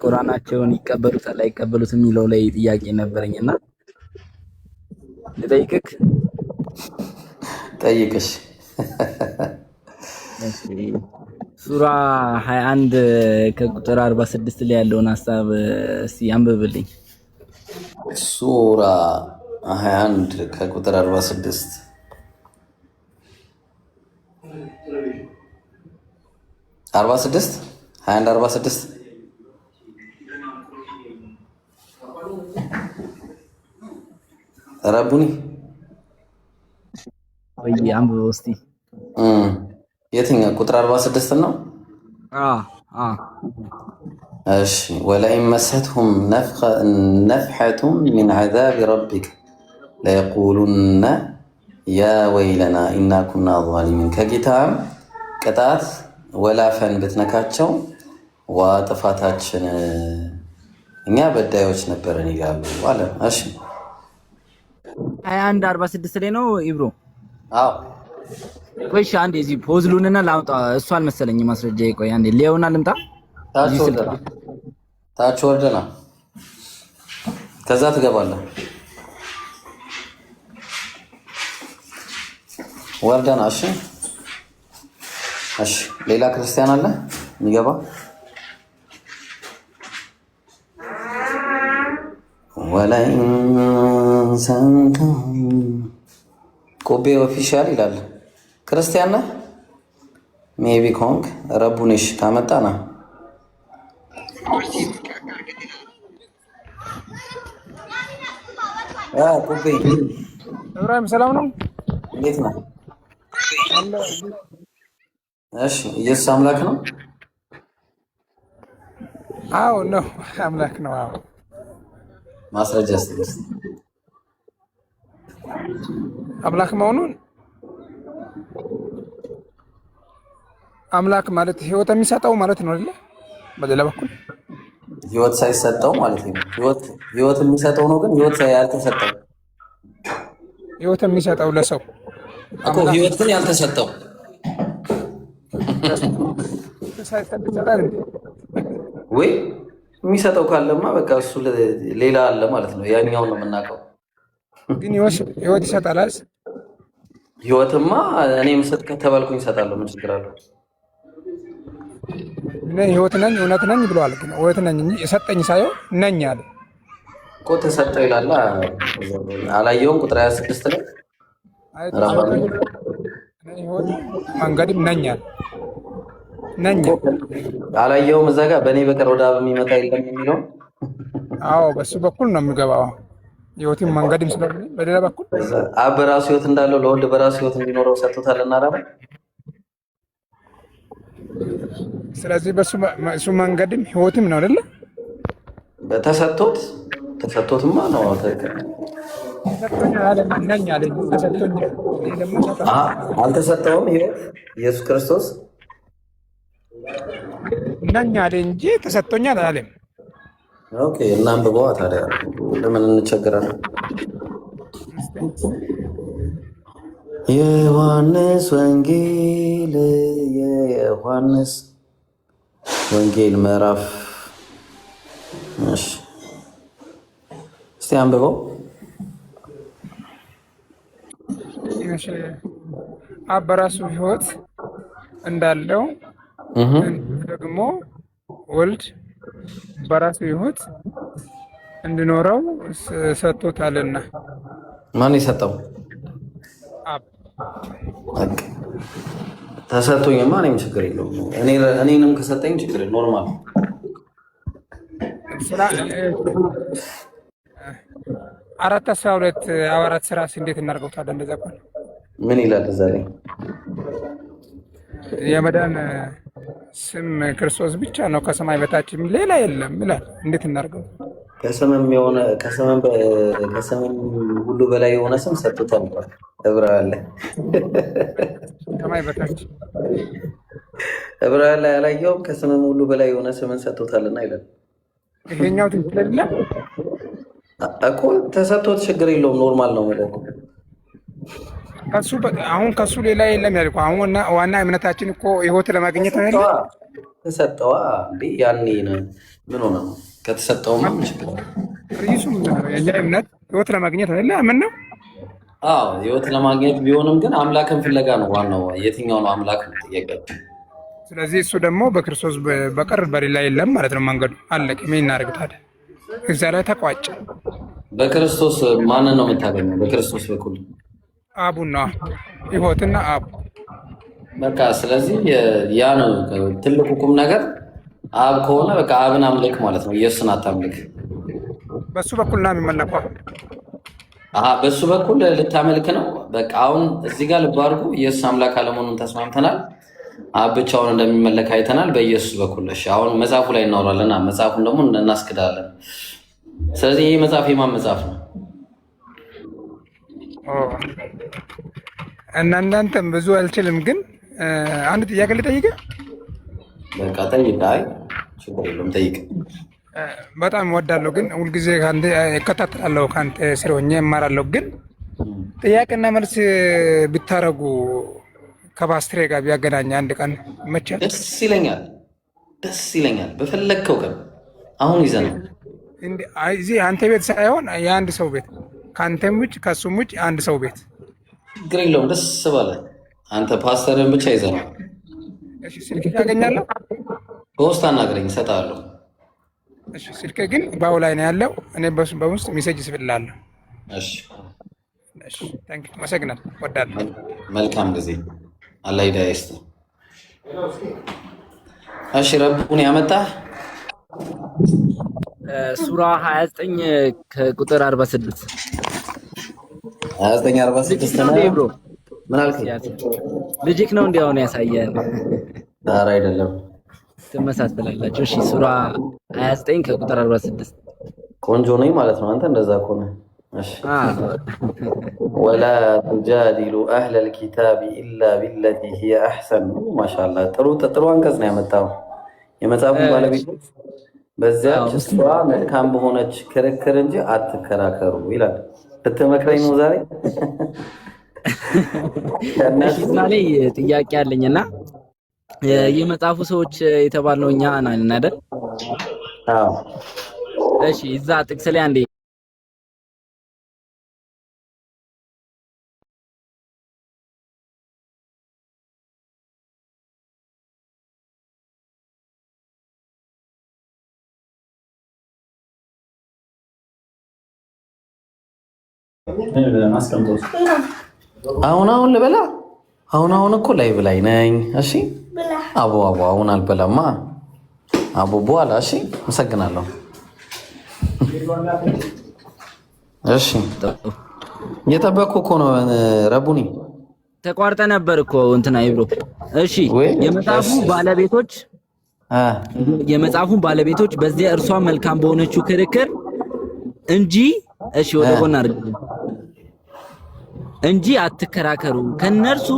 Speaker 7: ቁርአናቸውን ይቀበሉታል አይቀበሉት የሚለው ላይ ጥያቄ ነበረኝና ልጠይቅህ።
Speaker 2: ጠይቅሽ።
Speaker 7: ሱራ 21 ከቁጥር 46 ላይ ያለውን ሐሳብ እስቲ አንብብልኝ።
Speaker 2: ሱራ 21 ከቁጥር 46 46 21 46 ረቡኒ
Speaker 7: ወይ አንብበው እስቲ።
Speaker 2: የትኛው ቁጥር 46 ነው? እሺ ወለኢን መሰትሁም ነፍሐቱም ሚን ዐዛቢ ረቢክ ለየቁሉነ ያ ወይለና ኢና ኩና ዛሊሚን። ከጌታም ቅጣት ወላፈን ብትነካቸው ዋ ጥፋታችን እኛ በዳዮች ነበረን ይላሉ አለ። እሺ
Speaker 7: 21 46 ላይ ነው ኢብሮ?
Speaker 2: አዎ
Speaker 7: ቆይ እሺ አንዴ እዚህ ፖዝ ሉንና ላውጣ። እሱ አልመሰለኝም ማስረጃ። ቆይ አንዴ ሊያውና ልምጣ።
Speaker 2: ታች ወርደና ከዛ ትገባለህ። ወርደና እሺ እሺ። ሌላ ክርስቲያን አለ የሚገባ? ወለኢን ሰንተም ቆቤ ኦፊሻል ይላል። ክርስቲያን ነህ? ሜቢ ኮንክ ረቡንሽ ካመጣና ቆቤ
Speaker 8: ኢብራሂም ሰላም ነው?
Speaker 2: እንዴት ነህ? እሺ ኢየሱስ አምላክ ነው?
Speaker 8: አዎ ነው አምላክ ነው። አዎ
Speaker 2: ማስረጃ እስኪ
Speaker 8: አምላክ መሆኑን አምላክ ማለት ህይወት የሚሰጠው ማለት ነው አይደል? በሌላ በኩል
Speaker 2: ህይወት ሳይሰጠው ማለት ነው። ህይወት የሚሰጠው ነው፣ ግን ህይወት ያልተሰጠው
Speaker 8: ህይወት የሚሰጠው ለሰው
Speaker 2: እኮ ህይወት ግን ያልተሰጠው
Speaker 8: ሳይሰጥ ይሰጣል እንዴ?
Speaker 2: ወይ የሚሰጠው ካለማ በቃ እሱ ሌላ አለ ማለት ነው። ያኛውን ነው የምናውቀው።
Speaker 8: ግን ህይወት ይሰጣል።
Speaker 2: ህይወትማ እኔም ስጥ ከተባልኩኝ እሰጣለሁ። ምን ችግር አለው?
Speaker 8: እኔ ህይወት ነኝ እውነት ነኝ ብለዋል። ግን ህይወት ነኝ እንጂ የሰጠኝ ሳይሆን ነኝ አለ
Speaker 2: እኮ። ተሰጠው ይላል። አላየውም? ቁጥር 26 ላይ
Speaker 8: ህይወት መንገድም ነኝ አለ። ነኝ
Speaker 2: አላየውም? እዛ ጋር በእኔ በቀር ወደ አብ የሚመጣ የለም የሚለው።
Speaker 8: አዎ በሱ በኩል ነው የሚገባው። ህይወትም መንገድም ስለሆነ በሌላ በኩል
Speaker 2: አብ በራሱ ህይወት እንዳለው ለወልድ በራሱ ህይወት እንዲኖረው ሰጥቶታልና አላማ።
Speaker 8: ስለዚህ በሱ መንገድም ህይወትም ነው አይደለ?
Speaker 2: ተሰጥቶትማ ነው። አልተሰጠውም ህይወት ኢየሱስ ክርስቶስ
Speaker 8: ነኝ አለ እንጂ ተሰጥቶኛል አላለም።
Speaker 2: ኦኬ እናንብበዋ ታዲያ ለምን እንቸገራለን? የዮሐንስ ወንጌል ምዕራፍ እስቲ አንብበው።
Speaker 8: አብ በራሱ ህይወት እንዳለው ደግሞ ወልድ በራሱ ህይወት እንዲኖረው ሰጥቶታልና።
Speaker 2: ማን የሰጠው?
Speaker 8: አብ።
Speaker 2: ተሰጥቶኝማ እኔም ችግር የለውም። እኔንም ከሰጠኝ ችግር ኖርማል።
Speaker 8: 4:12 ሐዋርያት ሥራ እንዴት እናድርገው ታዲያ? እንደዛ እኮ
Speaker 2: ምን ይላል እዛ ላይ?
Speaker 8: የመዳን ስም ክርስቶስ ብቻ ነው፣ ከሰማይ በታችም ሌላ የለም ይላል። እንዴት እናድርገው?
Speaker 2: ከሰማም ሁሉ በላይ የሆነ ስም ሰጥቶታል። ዕብራውያን ላይ
Speaker 8: ሰማይ በታች
Speaker 2: ዕብራውያን ላይ አላየውም? ከሰማም ሁሉ በላይ የሆነ ስምን ሰጥቶታልና ይላል።
Speaker 8: ይሄኛው ትክክል አይደለም
Speaker 2: እኮ። ተሰጥቶት ችግር የለውም ኖርማል ነው ማለት ነው።
Speaker 8: አሁን ከሱ ሌላ የለም ያልኩህ። አሁን ዋና እምነታችን እኮ ህይወት ለማግኘት ነው ያለው።
Speaker 2: ተሰጠዋ እንዴ? ያኔ ምን ሆነ ነው? ከተሰጠውማ ችግር
Speaker 8: የኛ እምነት ህይወት ለማግኘት ነው ያለ ምን ነው?
Speaker 2: አዎ ህይወት ለማግኘት ቢሆንም ግን አምላክን ፍለጋ ነው ዋናው። የትኛው ነው አምላክ ነው ጥያቄው።
Speaker 8: ስለዚህ እሱ ደግሞ በክርስቶስ በቀር በሌላ የለም ማለት ነው። መንገዱ አለቀ። ምን እናድርግ ታዲያ? እዛ ላይ ተቋጨ።
Speaker 2: በክርስቶስ ማንን ነው የምታገኘው? በክርስቶስ በኩል
Speaker 8: አቡና ህይወትና አቡ
Speaker 2: በቃ። ስለዚህ ያ ነው ትልቁ ቁም ነገር። አብ ከሆነ በቃ አብን አምልክ ማለት ነው። ኢየሱስን አታምልክ።
Speaker 8: በሱ በኩል ነው የሚመለከው።
Speaker 2: በሱ በኩል ልታመልክ ነው በቃ። አሁን እዚህ ጋር ልብ አድርጉ። ኢየሱስ አምላክ አለመሆኑን ተስማምተናል። አብ ብቻውን እንደሚመለክ አይተናል በኢየሱስ በኩል። እሺ አሁን መጽሐፉ ላይ እናወራለን። መጽሐፉን ደግሞ እናስክዳለን። ስለዚህ ይሄ መጽሐፍ የማን መጽሐፍ ነው?
Speaker 8: እናንተም ብዙ አልችልም፣ ግን አንድ ጥያቄ ልጠይቅህ።
Speaker 2: በቃ ጠይቅ። አይ ችግር የለውም ጠይቅ።
Speaker 8: በጣም እወዳለሁ፣ ግን ሁልጊዜ እከታተላለሁ፣ ከአንተ ስር ሆኜ እማራለሁ። ግን ጥያቄና መልስ ብታረጉ ከባስትሬ ጋር ቢያገናኝ አንድ ቀን ይመቻል?
Speaker 2: ደስ ይለኛል። በፈለግከው ቀን አሁን ይዘናል።
Speaker 8: እዚህ አንተ ቤት ሳይሆን የአንድ ሰው ቤት፣ ከአንተም ውጭ ከሱም ውጭ አንድ ሰው ቤት።
Speaker 2: ችግር የለውም። ደስ ባለ አንተ ፓስተርን ብቻ ይዘናል።
Speaker 8: ስልክ ታገኛለሁ።
Speaker 2: በውስጥ አናግረኝ፣ እሰጥሃለሁ።
Speaker 8: ስልክ ግን ባው ላይ ነው ያለው። እኔ በውስጥ ሜሴጅ ስፍላለሁ።
Speaker 2: እሺ፣
Speaker 8: አመሰግናለሁ። ወዳለሁ።
Speaker 2: መልካም ጊዜ። አላህ ሂዳያ ይስጥህ። እሺ፣ ረቡን ያመጣህ
Speaker 7: ሱራ 29 ከቁጥር 46
Speaker 2: 29:46 ነው። ምን አልከኝ?
Speaker 7: ልጅክ ነው እንዴ አሁን ያሳያል?
Speaker 2: ኧረ አይደለም፣
Speaker 7: ትመሳሰላላችሁ። እሺ ሱራ 29 ከቁጥር 46
Speaker 2: ቆንጆ ነኝ ማለት ነው። አንተ እንደዛ ከሆነ እሺ። ወላ ቱጃዲሉ አህለል ኪታቢ ኢላ ቢለቲ ሂየ አሕሰን። ማሻአላህ ጥሩ አንቀጽ ነው ያመጣው። የመጽሐፉ ባለቤቶች በዚያች እሷ መልካም በሆነች ክርክር እንጂ አትከራከሩ ይላል። ልትመክረኝ ነው ዛሬ?
Speaker 7: እሺ ላይ ጥያቄ አለኝና የመጽሐፉ ሰዎች የተባልነው እኛ ነን አይደል?
Speaker 2: አዎ።
Speaker 7: እሺ እዛ ጥቅስ ላይ አንዴ
Speaker 2: አሁን ልበላ። አሁን እኮ ላይ ብላይ ነኝ። እሺ አቦ አሁን አልበላማ። አቦ በኋላ። እሺ አመሰግናለሁ። እሺ እየጠበቅኩ እኮ ነው ረቡኒ።
Speaker 7: ተቋርጠ ነበር እኮ እንትና ይብሮ። እሺ የመጽሐፉን ባለቤቶች በዚያ እርሷ መልካም በሆነችው ክርክር እንጂ እሺ ወደ ጎን አድርግ እንጂ አትከራከሩ። ከነርሱ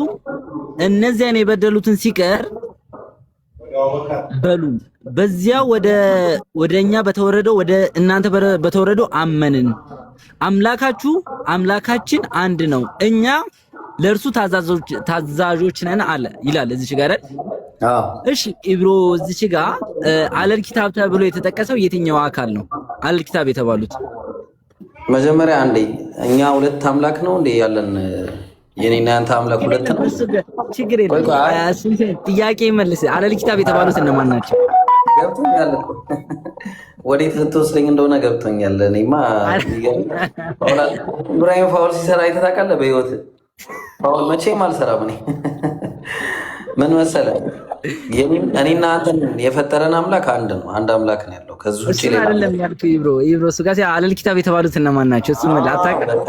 Speaker 7: እነዚያን የበደሉትን ሲቀር በሉ በዚያ ወደኛ በተወረደው ወደ እናንተ በተወረደው አመንን። አምላካችን አንድ ነው፣ እኛ ለእርሱ ታዛዦች ነን አለ ይላል እዚህ ጋር። እሺ ኢብሮ እዚህ ጋር አለል ኪታብ ተብሎ የተጠቀሰው የትኛው አካል ነው? አለል ኪታብ የተባሉት
Speaker 2: መጀመሪያ አንዴ እኛ ሁለት አምላክ ነው እንዴ ያለን? የኔና ያንተ አምላክ ሁለት ነው?
Speaker 7: ችግር የለም። ጥያቄ መልስ። አለል ኪታብ የተባሉት እነማን ናቸው?
Speaker 2: ገብቶኛል እኮ ወዴት ልትወስደኝ እንደሆነ ገብቶኛል። እኔማ ኢብራሂም ፋውል ሲሰራ አይተህ ታውቃለህ? በህይወት ፋውል መቼም አልሰራም እኔ። ምን መሰለህ እኔና አንተን የፈጠረን አምላክ አንድ ነው። አንድ አምላክ ነው ያለው። ከዚህ ውጪ ሌላ
Speaker 7: አይደለም ያልኩህ ኢብሮ እሱ ጋር አለል ኪታብ የተባሉት እነማን ናቸው? እሱ ምን አታውቅም?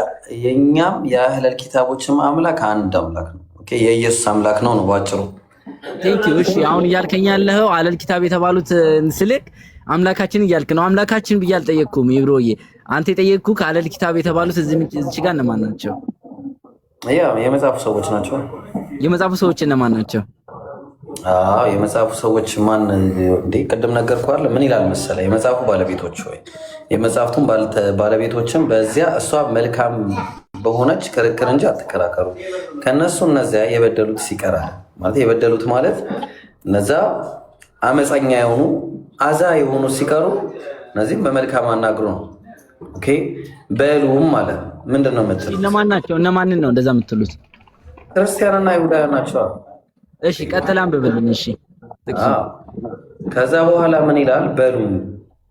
Speaker 2: የኛም የአህለል ኪታቦችም አምላክ አንድ አምላክ ነው። ኦኬ የኢየሱስ አምላክ ነው ነው ባጭሩ።
Speaker 7: ቴንክ ዩ። እሺ አሁን እያልከኝ ያለኸው አለል ኪታብ የተባሉት ስልክ አምላካችን እያልክ ነው። አምላካችን ብዬ አልጠየቅኩም ኢብሮዬ። አንተ የጠየቅኩህ ከአለል ኪታብ የተባሉት እዚህ ጋር እነማን ናቸው?
Speaker 2: የመጽሐፉ ሰዎች ናቸው።
Speaker 7: የመጽሐፉ ሰዎች እነማን ናቸው?
Speaker 2: የመጽሐፉ ሰዎች ማን እንዴ? ቅድም ነገርኩህ አይደል? ምን ይላል መሰለህ? የመጽሐፉ ባለቤቶች ወይ የመጽሐፍቱን ባለቤቶችም በዚያ እሷ መልካም በሆነች ክርክር እንጂ አትከራከሩ። ከነሱ እነዚያ የበደሉት ሲቀራል ማለት የበደሉት ማለት እነዛ አመፀኛ የሆኑ አዛ የሆኑ ሲቀሩ እነዚህም በመልካም አናግሩ ነው። ኦኬ በሉም ማለት ምንድነው የምትሉት?
Speaker 7: እነማን ናቸው? እነማንን ነው እንደዛ የምትሉት?
Speaker 2: ክርስቲያንና አይሁዳውያን ናቸው።
Speaker 7: እሺ ቀጥላም በበልኝ። እሺ
Speaker 2: ከዛ በኋላ ምን ይላል? በሉ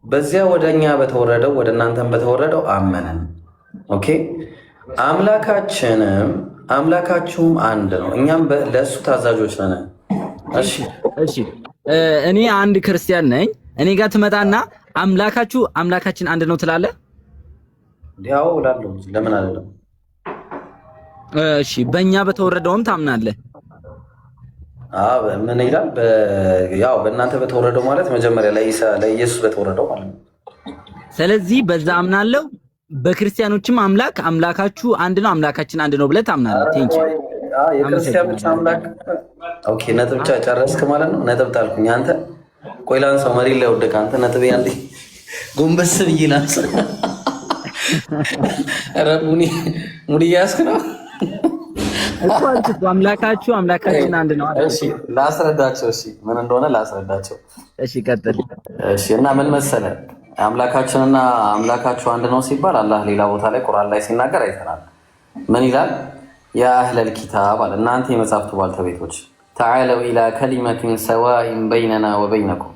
Speaker 2: በዚያ ወደኛ በተወረደው ወደ እናንተም በተወረደው አመንን። ኦኬ አምላካችሁም አንድ ነው፣ እኛም ለእሱ ታዛዦች ነን።
Speaker 7: እሺ እኔ አንድ ክርስቲያን ነኝ። እኔ ጋር ትመጣና አምላካችን አንድ ነው ትላለህ?
Speaker 2: ያው እላለሁ። ለምን አይደለም?
Speaker 7: እሺ በእኛ በተወረደውም ታምናለህ?
Speaker 2: ምን ይላል? ያው በእናንተ በተወረደው ማለት መጀመሪያ ለኢየሱስ በተወረደው ማለት ነው።
Speaker 7: ስለዚህ በዛ አምናለሁ። በክርስቲያኖችም አምላካችሁ አንድ ነው፣ አምላካችን አንድ ነው ብለህ ታምናለህ። ቴንክ ዩ።
Speaker 2: የክርስቲያኖች አምላክ ኦኬ። ነጥብ ጨረስክ ማለት ነው? ነጥብ ጣልኩኝ። አንተ ቆይ ላንሳው፣ መሬት ላይ ወደቀ። አንተ ነጥብ ያንዴ ጎንበስ ብዬ ላንሳ። ኧረ ሙድ እያያዝክ ነው
Speaker 7: እኮ አልኩት። አምላካችን አንድ ነው።
Speaker 2: እሺ ላስረዳቸው። እሺ ምን እንደሆነ ላስረዳቸው።
Speaker 7: እሺ ቀጥል።
Speaker 2: እሺ እና ምን መሰለህ አምላካችንና አምላካችሁ አንድ ነው ሲባል አላህ ሌላ ቦታ ላይ ቁርአን ላይ ሲናገር አይተናል። ምን ይላል? ያ አህለል ኪታብ አለ፣ እናንተ የመጻሕፍቱ ባልተቤቶች ተዓለው ኢላ ከሊመቲን ሰዋኢን በይነና ወበይነኩም፣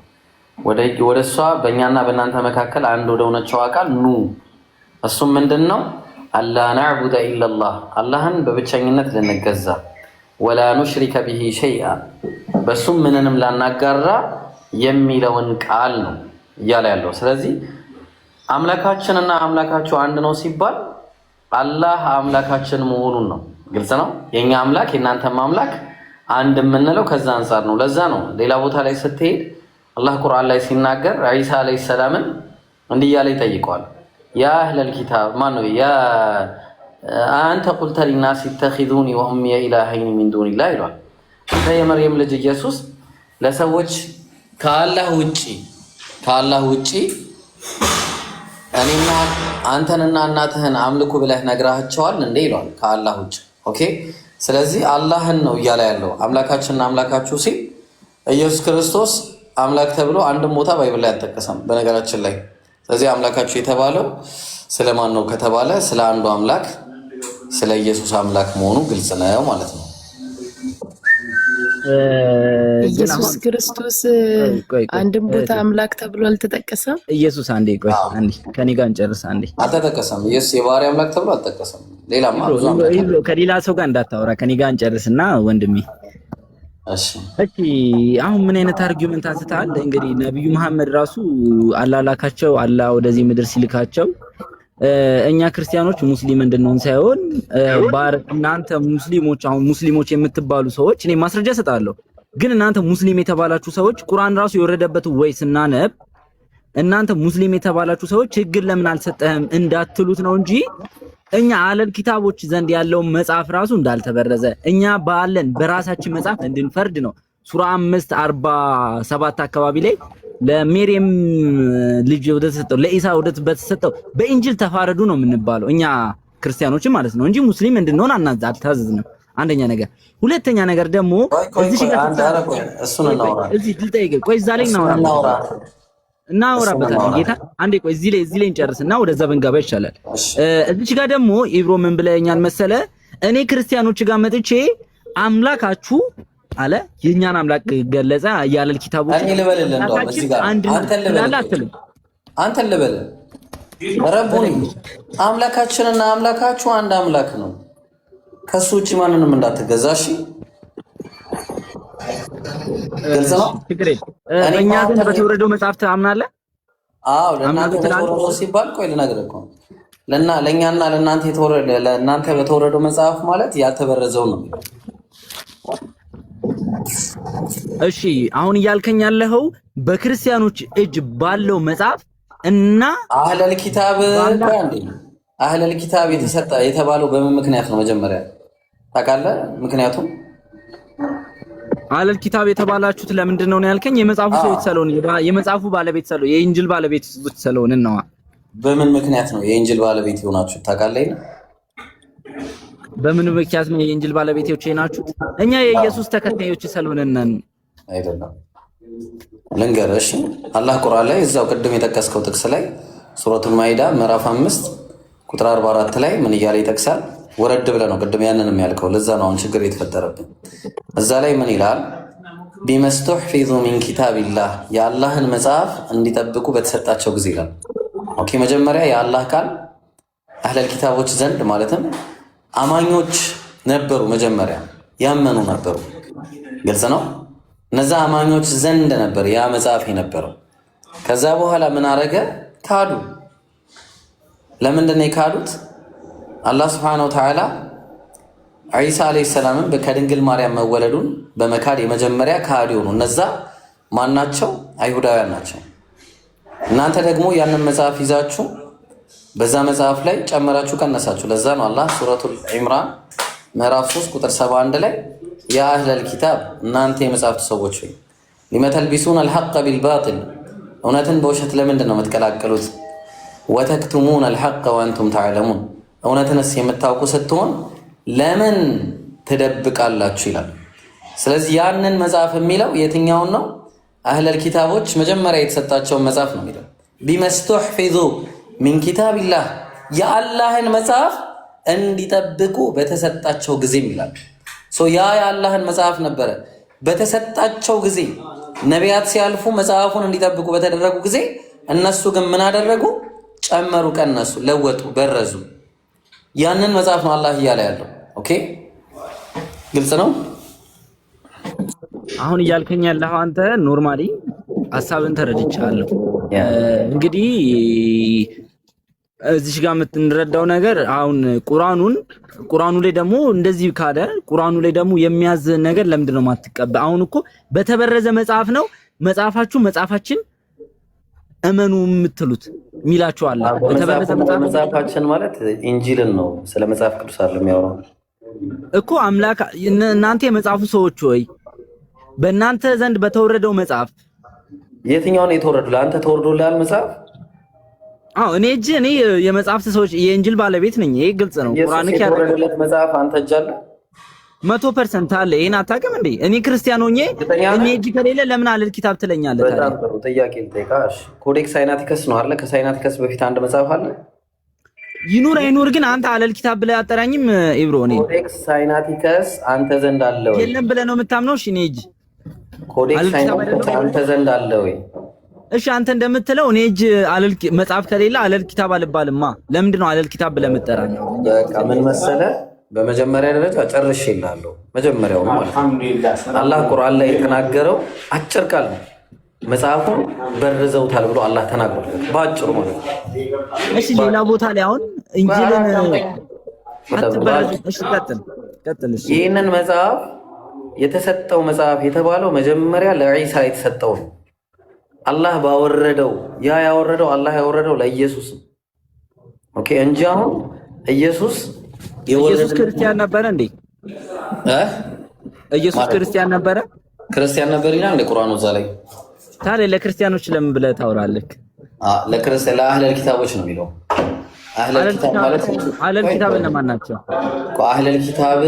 Speaker 2: ወደ እሷ በእኛና በእናንተ መካከል አንድ ወደ ሆነችው ቃል ኑ። እሱም ምንድን ነው? አላ ነዕቡደ ኢለላህ፣ አላህን በብቸኝነት ልንገዛ፣ ወላ ኑሽሪከ ቢሂ ሸይአ፣ በሱም ምንንም ላናጋራ የሚለውን ቃል ነው እያለ ያለው። ስለዚህ አምላካችንና አምላካችሁ አንድ ነው ሲባል አላህ አምላካችን መሆኑን ነው። ግልጽ ነው። የኛ አምላክ የእናንተም አምላክ አንድ የምንለው ከዛ አንፃር ነው። ለዛ ነው ሌላ ቦታ ላይ ስትሄድ አላህ ቁርአን ላይ ሲናገር ዒሳ አለይሂ ሰላምን እንዲህ እያለ ይጠይቀዋል። ያ አህለል ኪታብ ማነው? ያ አንተ ቁልተ ሊናስ ኢተኺዙኒ ወኡሚየ ኢላሀይኒ ሚን ዱኒላህ ይሏል። አንተ የመርየም ልጅ ኢየሱስ ለሰዎች ከአላህ ውጪ እኔና አንተንና እናትህን አምልኩ ብለህ ነግራቸዋል እንዴ ይሏል። ከአላህ ውጪ ኦኬ። ስለዚህ አላህን ነው እያለ ያለው። አምላካችንና አምላካችሁ ሲል ኢየሱስ ክርስቶስ አምላክ ተብሎ አንድም ቦታ ባይብል ላይ አልተጠቀሰም በነገራችን ላይ። ስለዚህ አምላካችሁ የተባለው ስለማን ነው ከተባለ ስለ አንዱ አምላክ ስለ ኢየሱስ አምላክ መሆኑ ግልጽ ነው ማለት ነው።
Speaker 9: ኢየሱስ ክርስቶስ አንድም ቦታ አምላክ ተብሎ አልተጠቀሰም።
Speaker 7: ኢየሱስ አንዴ ቆይ አንዴ ከኔ ጋር እንጨርስ። አንዴ
Speaker 2: አልተጠቀሰም። ኢየሱስ የባህሪ አምላክ ተብሎ አልተጠቀሰም። ሌላማ
Speaker 7: ከሌላ ሰው ጋር እንዳታወራ ከኔ ጋር እንጨርስና ወንድሜ። እሺ አሁን ምን አይነት አርጊውመንት አንስተሃል? እንግዲህ ነብዩ መሐመድ ራሱ አላላካቸው አላህ ወደዚህ ምድር ሲልካቸው እኛ ክርስቲያኖች ሙስሊም እንድንሆን ሳይሆን እናንተ ሙስሊሞች አሁን ሙስሊሞች የምትባሉ ሰዎች እኔ ማስረጃ ሰጣለሁ፣ ግን እናንተ ሙስሊም የተባላችሁ ሰዎች ቁርአን ራሱ የወረደበት ወይ ስናነብ እናንተ ሙስሊም የተባላችሁ ሰዎች ህግን ለምን አልሰጠህም እንዳትሉት ነው እንጂ እኛ አለል ኪታቦች ዘንድ ያለው መጽሐፍ ራሱ እንዳልተበረዘ እኛ ባለን በራሳችን መጽሐፍ እንድንፈርድ ነው። ሱራ 5:47 አካባቢ ላይ ለሜሪየም ልጅ ወደ ተሰጠው ለኢሳ ወደ ተሰጠው በእንጂል ተፋረዱ ነው የምንባለው እኛ ክርስቲያኖች ማለት ነው እንጂ ሙስሊም እንድንሆን አልታዘዝንም። አንደኛ ነገር። ሁለተኛ ነገር ደግሞ እዚህ ጋር
Speaker 2: እሱን እናወራ
Speaker 7: እዚህ ልጠይቅ። ቆይ እዛ ላይ እናወራበታለን ጌታ። አንዴ ቆይ እዚህ ላይ እንጨርስና ወደዛ በንጋባ ይቻላል። እዚህ ጋር ደግሞ ኢብሮ ምን ብለኛል መሰለ? እኔ ክርስቲያኖች ጋር መጥቼ አምላካችሁ አለ የኛን አምላክ ገለጸ ያለል ኪታቦች
Speaker 2: እኔ ልበልልህ እንደው እዚህ ጋር አንተ ልበል ረቡኒ አምላካችንና አምላካችሁ አንድ አምላክ ነው። ከሱ ውጪ ማንንም እንዳትገዛሽ። ግልጽ ነው።
Speaker 7: እኛ ግን በተወረደው መጽሐፍ ታምናለህ?
Speaker 2: አዎ ለእናንተ በተወረደው ሲባል ቆይ ልነግርህ እኮ ለእኛና ለእናንተ በተወረደው መጽሐፍ ማለት ያልተበረዘው ነው።
Speaker 7: እሺ አሁን እያልከኝ ያለኸው በክርስቲያኖች እጅ ባለው መጽሐፍ እና
Speaker 2: አህለል ኪታብ አህለል ኪታብ የተባለው በምን ምክንያት ነው? መጀመሪያ ታውቃለህ? ምክንያቱም
Speaker 7: አህለል ኪታብ የተባላችሁት ለምንድን ነው ያልከኝ? የመጽሐፉ ሰዎች ስለሆነ የመጽሐፉ ባለቤት ስለሆነ የኢንጂል ባለቤት ስለሆነ ነው።
Speaker 2: በምን ምክንያት ነው የኢንጂል ባለቤት የሆናችሁት ታውቃለህ?
Speaker 7: በምን ምክንያት ነው የኢንጂል ባለቤቶች ናችሁት? እኛ የኢየሱስ ተከታዮች ስለሆነን
Speaker 2: አይደለም። ልንገርህ አላህ ቁርአን ላይ እዛው ቅድም የጠቀስከው ጥቅስ ላይ ሱረቱል ማኢዳ ምዕራፍ 5 ቁጥር 44 ላይ ምን እያለ ይጠቅሳል? ወረድ ብለህ ነው ቅድም ያንንም ያልከው። ለዛ ነው አሁን ችግር የተፈጠረብን። እዛ ላይ ምን ይላል? ቢመስተሕፊዙ ሚን ኪታቢላህ የአላህን መጽሐፍ እንዲጠብቁ በተሰጣቸው ጊዜ ይላል። ኦኬ መጀመሪያ የአላህ ቃል አህለል ኪታቦች ዘንድ ማለትም አማኞች ነበሩ፣ መጀመሪያ ያመኑ ነበሩ። ግልጽ ነው። እነዛ አማኞች ዘንድ ነበር ያ መጽሐፍ የነበረው። ከዛ በኋላ ምን አረገ? ካዱ። ለምንድን ነው የካዱት? አላህ ሱብሓነሁ ወተዓላ ዒሳ ዓለይሂ ሰላምን ከድንግል ማርያም መወለዱን በመካድ የመጀመሪያ ካዱ ነው። እነዛ ማናቸው? አይሁዳውያን ናቸው። እናንተ ደግሞ ያንን መጽሐፍ ይዛችሁ በዛ መጽሐፍ ላይ ጨመራችሁ ቀነሳችሁ። ለዛ ነው አላህ ሱረቱል ኢምራን ምዕራፍ 3 ቁጥር 71 ላይ ያ አህለል ኪታብ እናንተ የመጽሐፍት ሰዎች ሆይ ሊመተልቢሱን አልሐቅ ቢልባጢል እውነትን በውሸት ለምንድን ነው የምትቀላቀሉት? ወተክቱሙን አልሐቅ ወአንቱም ተዕለሙን እውነትንስ የምታውቁ ስትሆን ለምን ትደብቃላችሁ ይላል። ስለዚህ ያንን መጽሐፍ የሚለው የትኛውን ነው? አህለል ኪታቦች መጀመሪያ የተሰጣቸውን መጽሐፍ ነው የሚለው። ቢመስተሕፊዙ ሚን ኪታቢላህ የአላህን መጽሐፍ እንዲጠብቁ በተሰጣቸው ጊዜ ይላል። ያ የአላህን መጽሐፍ ነበረ በተሰጣቸው ጊዜ ነቢያት ሲያልፉ መጽሐፉን እንዲጠብቁ በተደረጉ ጊዜ እነሱ ግን ምን አደረጉ? ጨመሩ፣ ቀነሱ፣ ለወጡ፣ በረዙ። ያንን መጽሐፍ ነው አላህ እያለ ያለው። ኦኬ ግልጽ ነው።
Speaker 7: አሁን እያልከኝ ያለው አንተ ኖርማሊ ሐሳብን ተረድቻለሁ። እንግዲህ እዚህ ጋር የምትረዳው ነገር አሁን ቁርአኑ ላይ ደግሞ እንደዚህ ካለ ቁርአኑ ላይ ደግሞ የሚያዝ ነገር ለምንድን ነው የማትቀበል? አሁን እኮ በተበረዘ መጽሐፍ ነው መጽሐፋችን እመኑ የምትሉት ሚላችሁ አለ። በተበረዘ
Speaker 2: መጽሐፋችን ማለት ኢንጂልን ነው። ስለ መጽሐፍ ቅዱስ አይደለም የሚያወራው
Speaker 7: እኮ አምላክ። እናንተ የመጽሐፉ ሰዎች ሆይ በእናንተ ዘንድ በተወረደው መጽሐፍ
Speaker 2: የትኛው ነው የተወረደው? ለአንተ ተወርዶልሃል መጽሐፍ?
Speaker 7: እኔ የመጽሐፍት ሰዎች የኢንጂል ባለቤት ነኝ። ይሄ ግልጽ ነው። ቁርአን
Speaker 2: የተወረደለት መጽሐፍ አንተ እጅ አለ?
Speaker 7: 100% አለ። ይሄን አታውቅም እንዴ? እኔ ክርስቲያን ሆኜ እኔ እጅ ከሌለ ለምን አለል ኪታብ ትለኛለህ?
Speaker 2: በጣም ጥሩ ጥያቄ ልጠይቃሽ። ኮዴክስ ሳይናቲከስ ነው አይደል? ከሳይናቲከስ በፊት አንድ መጽሐፍ አለ።
Speaker 7: ይኑር አይኑር ግን አንተ አለል ኪታብ ብለህ አጠራኝም ኢብሮ። እኔ
Speaker 2: ኮዴክስ ሳይናቲከስ አንተ ዘንድ አለ ወይ?
Speaker 7: የለም ብለህ ነው የምታምነው? እሺ እኔ እጅ
Speaker 2: ኮዴክስ ሳይናቲከስ አንተ ዘንድ አለ ወይ?
Speaker 7: እሺ አንተ እንደምትለው እኔ እጅ አለል መጽሐፍ ከሌለ አለል ኪታብ አልባልማ። ለምንድን ነው አለል ኪታብ ብለህ የምትጠራኝ?
Speaker 2: በቃ ምን መሰለህ፣ በመጀመሪያ ደረጃ ጨርሼልሃለሁ። መጀመሪያው ማለት አላህ ቁርአን ላይ የተናገረው አጭር ቃል ነው። መጽሐፉን በርዘውታል ብሎ አላህ ተናግሯል በአጭሩ ማለት ነው።
Speaker 7: እሺ ሌላ ቦታ ላይ አሁን እንጂልን አትበረዙ። እሺ ቀጥል። እሺ
Speaker 2: ይህንን መጽሐፍ የተሰጠው መጽሐፍ የተባለው መጀመሪያ ለዒሳ የተሰጠው ነው። አላህ ባወረደው ያወረደው አላህ ያወረደው ለኢየሱስ ኦኬ፣ እንጂ አሁን ኢየሱስ
Speaker 7: ክርስቲያን ነበረ እንዴ? ኢየሱስ ክርስቲያን ነበረ?
Speaker 2: ክርስቲያን ነበር ይላል እንደ ቁርአኑ እዛ ላይ።
Speaker 7: ታዲያ ለክርስቲያኖች ለምን ብለህ ታወራለህ?
Speaker 2: ለክርስቲያን ለአህለል ኪታቦች ነው የሚለው። አህለል ኪታብ ማለት
Speaker 7: አህለል ኪታብ እነማን ናቸው?
Speaker 2: አህለል ኪታብ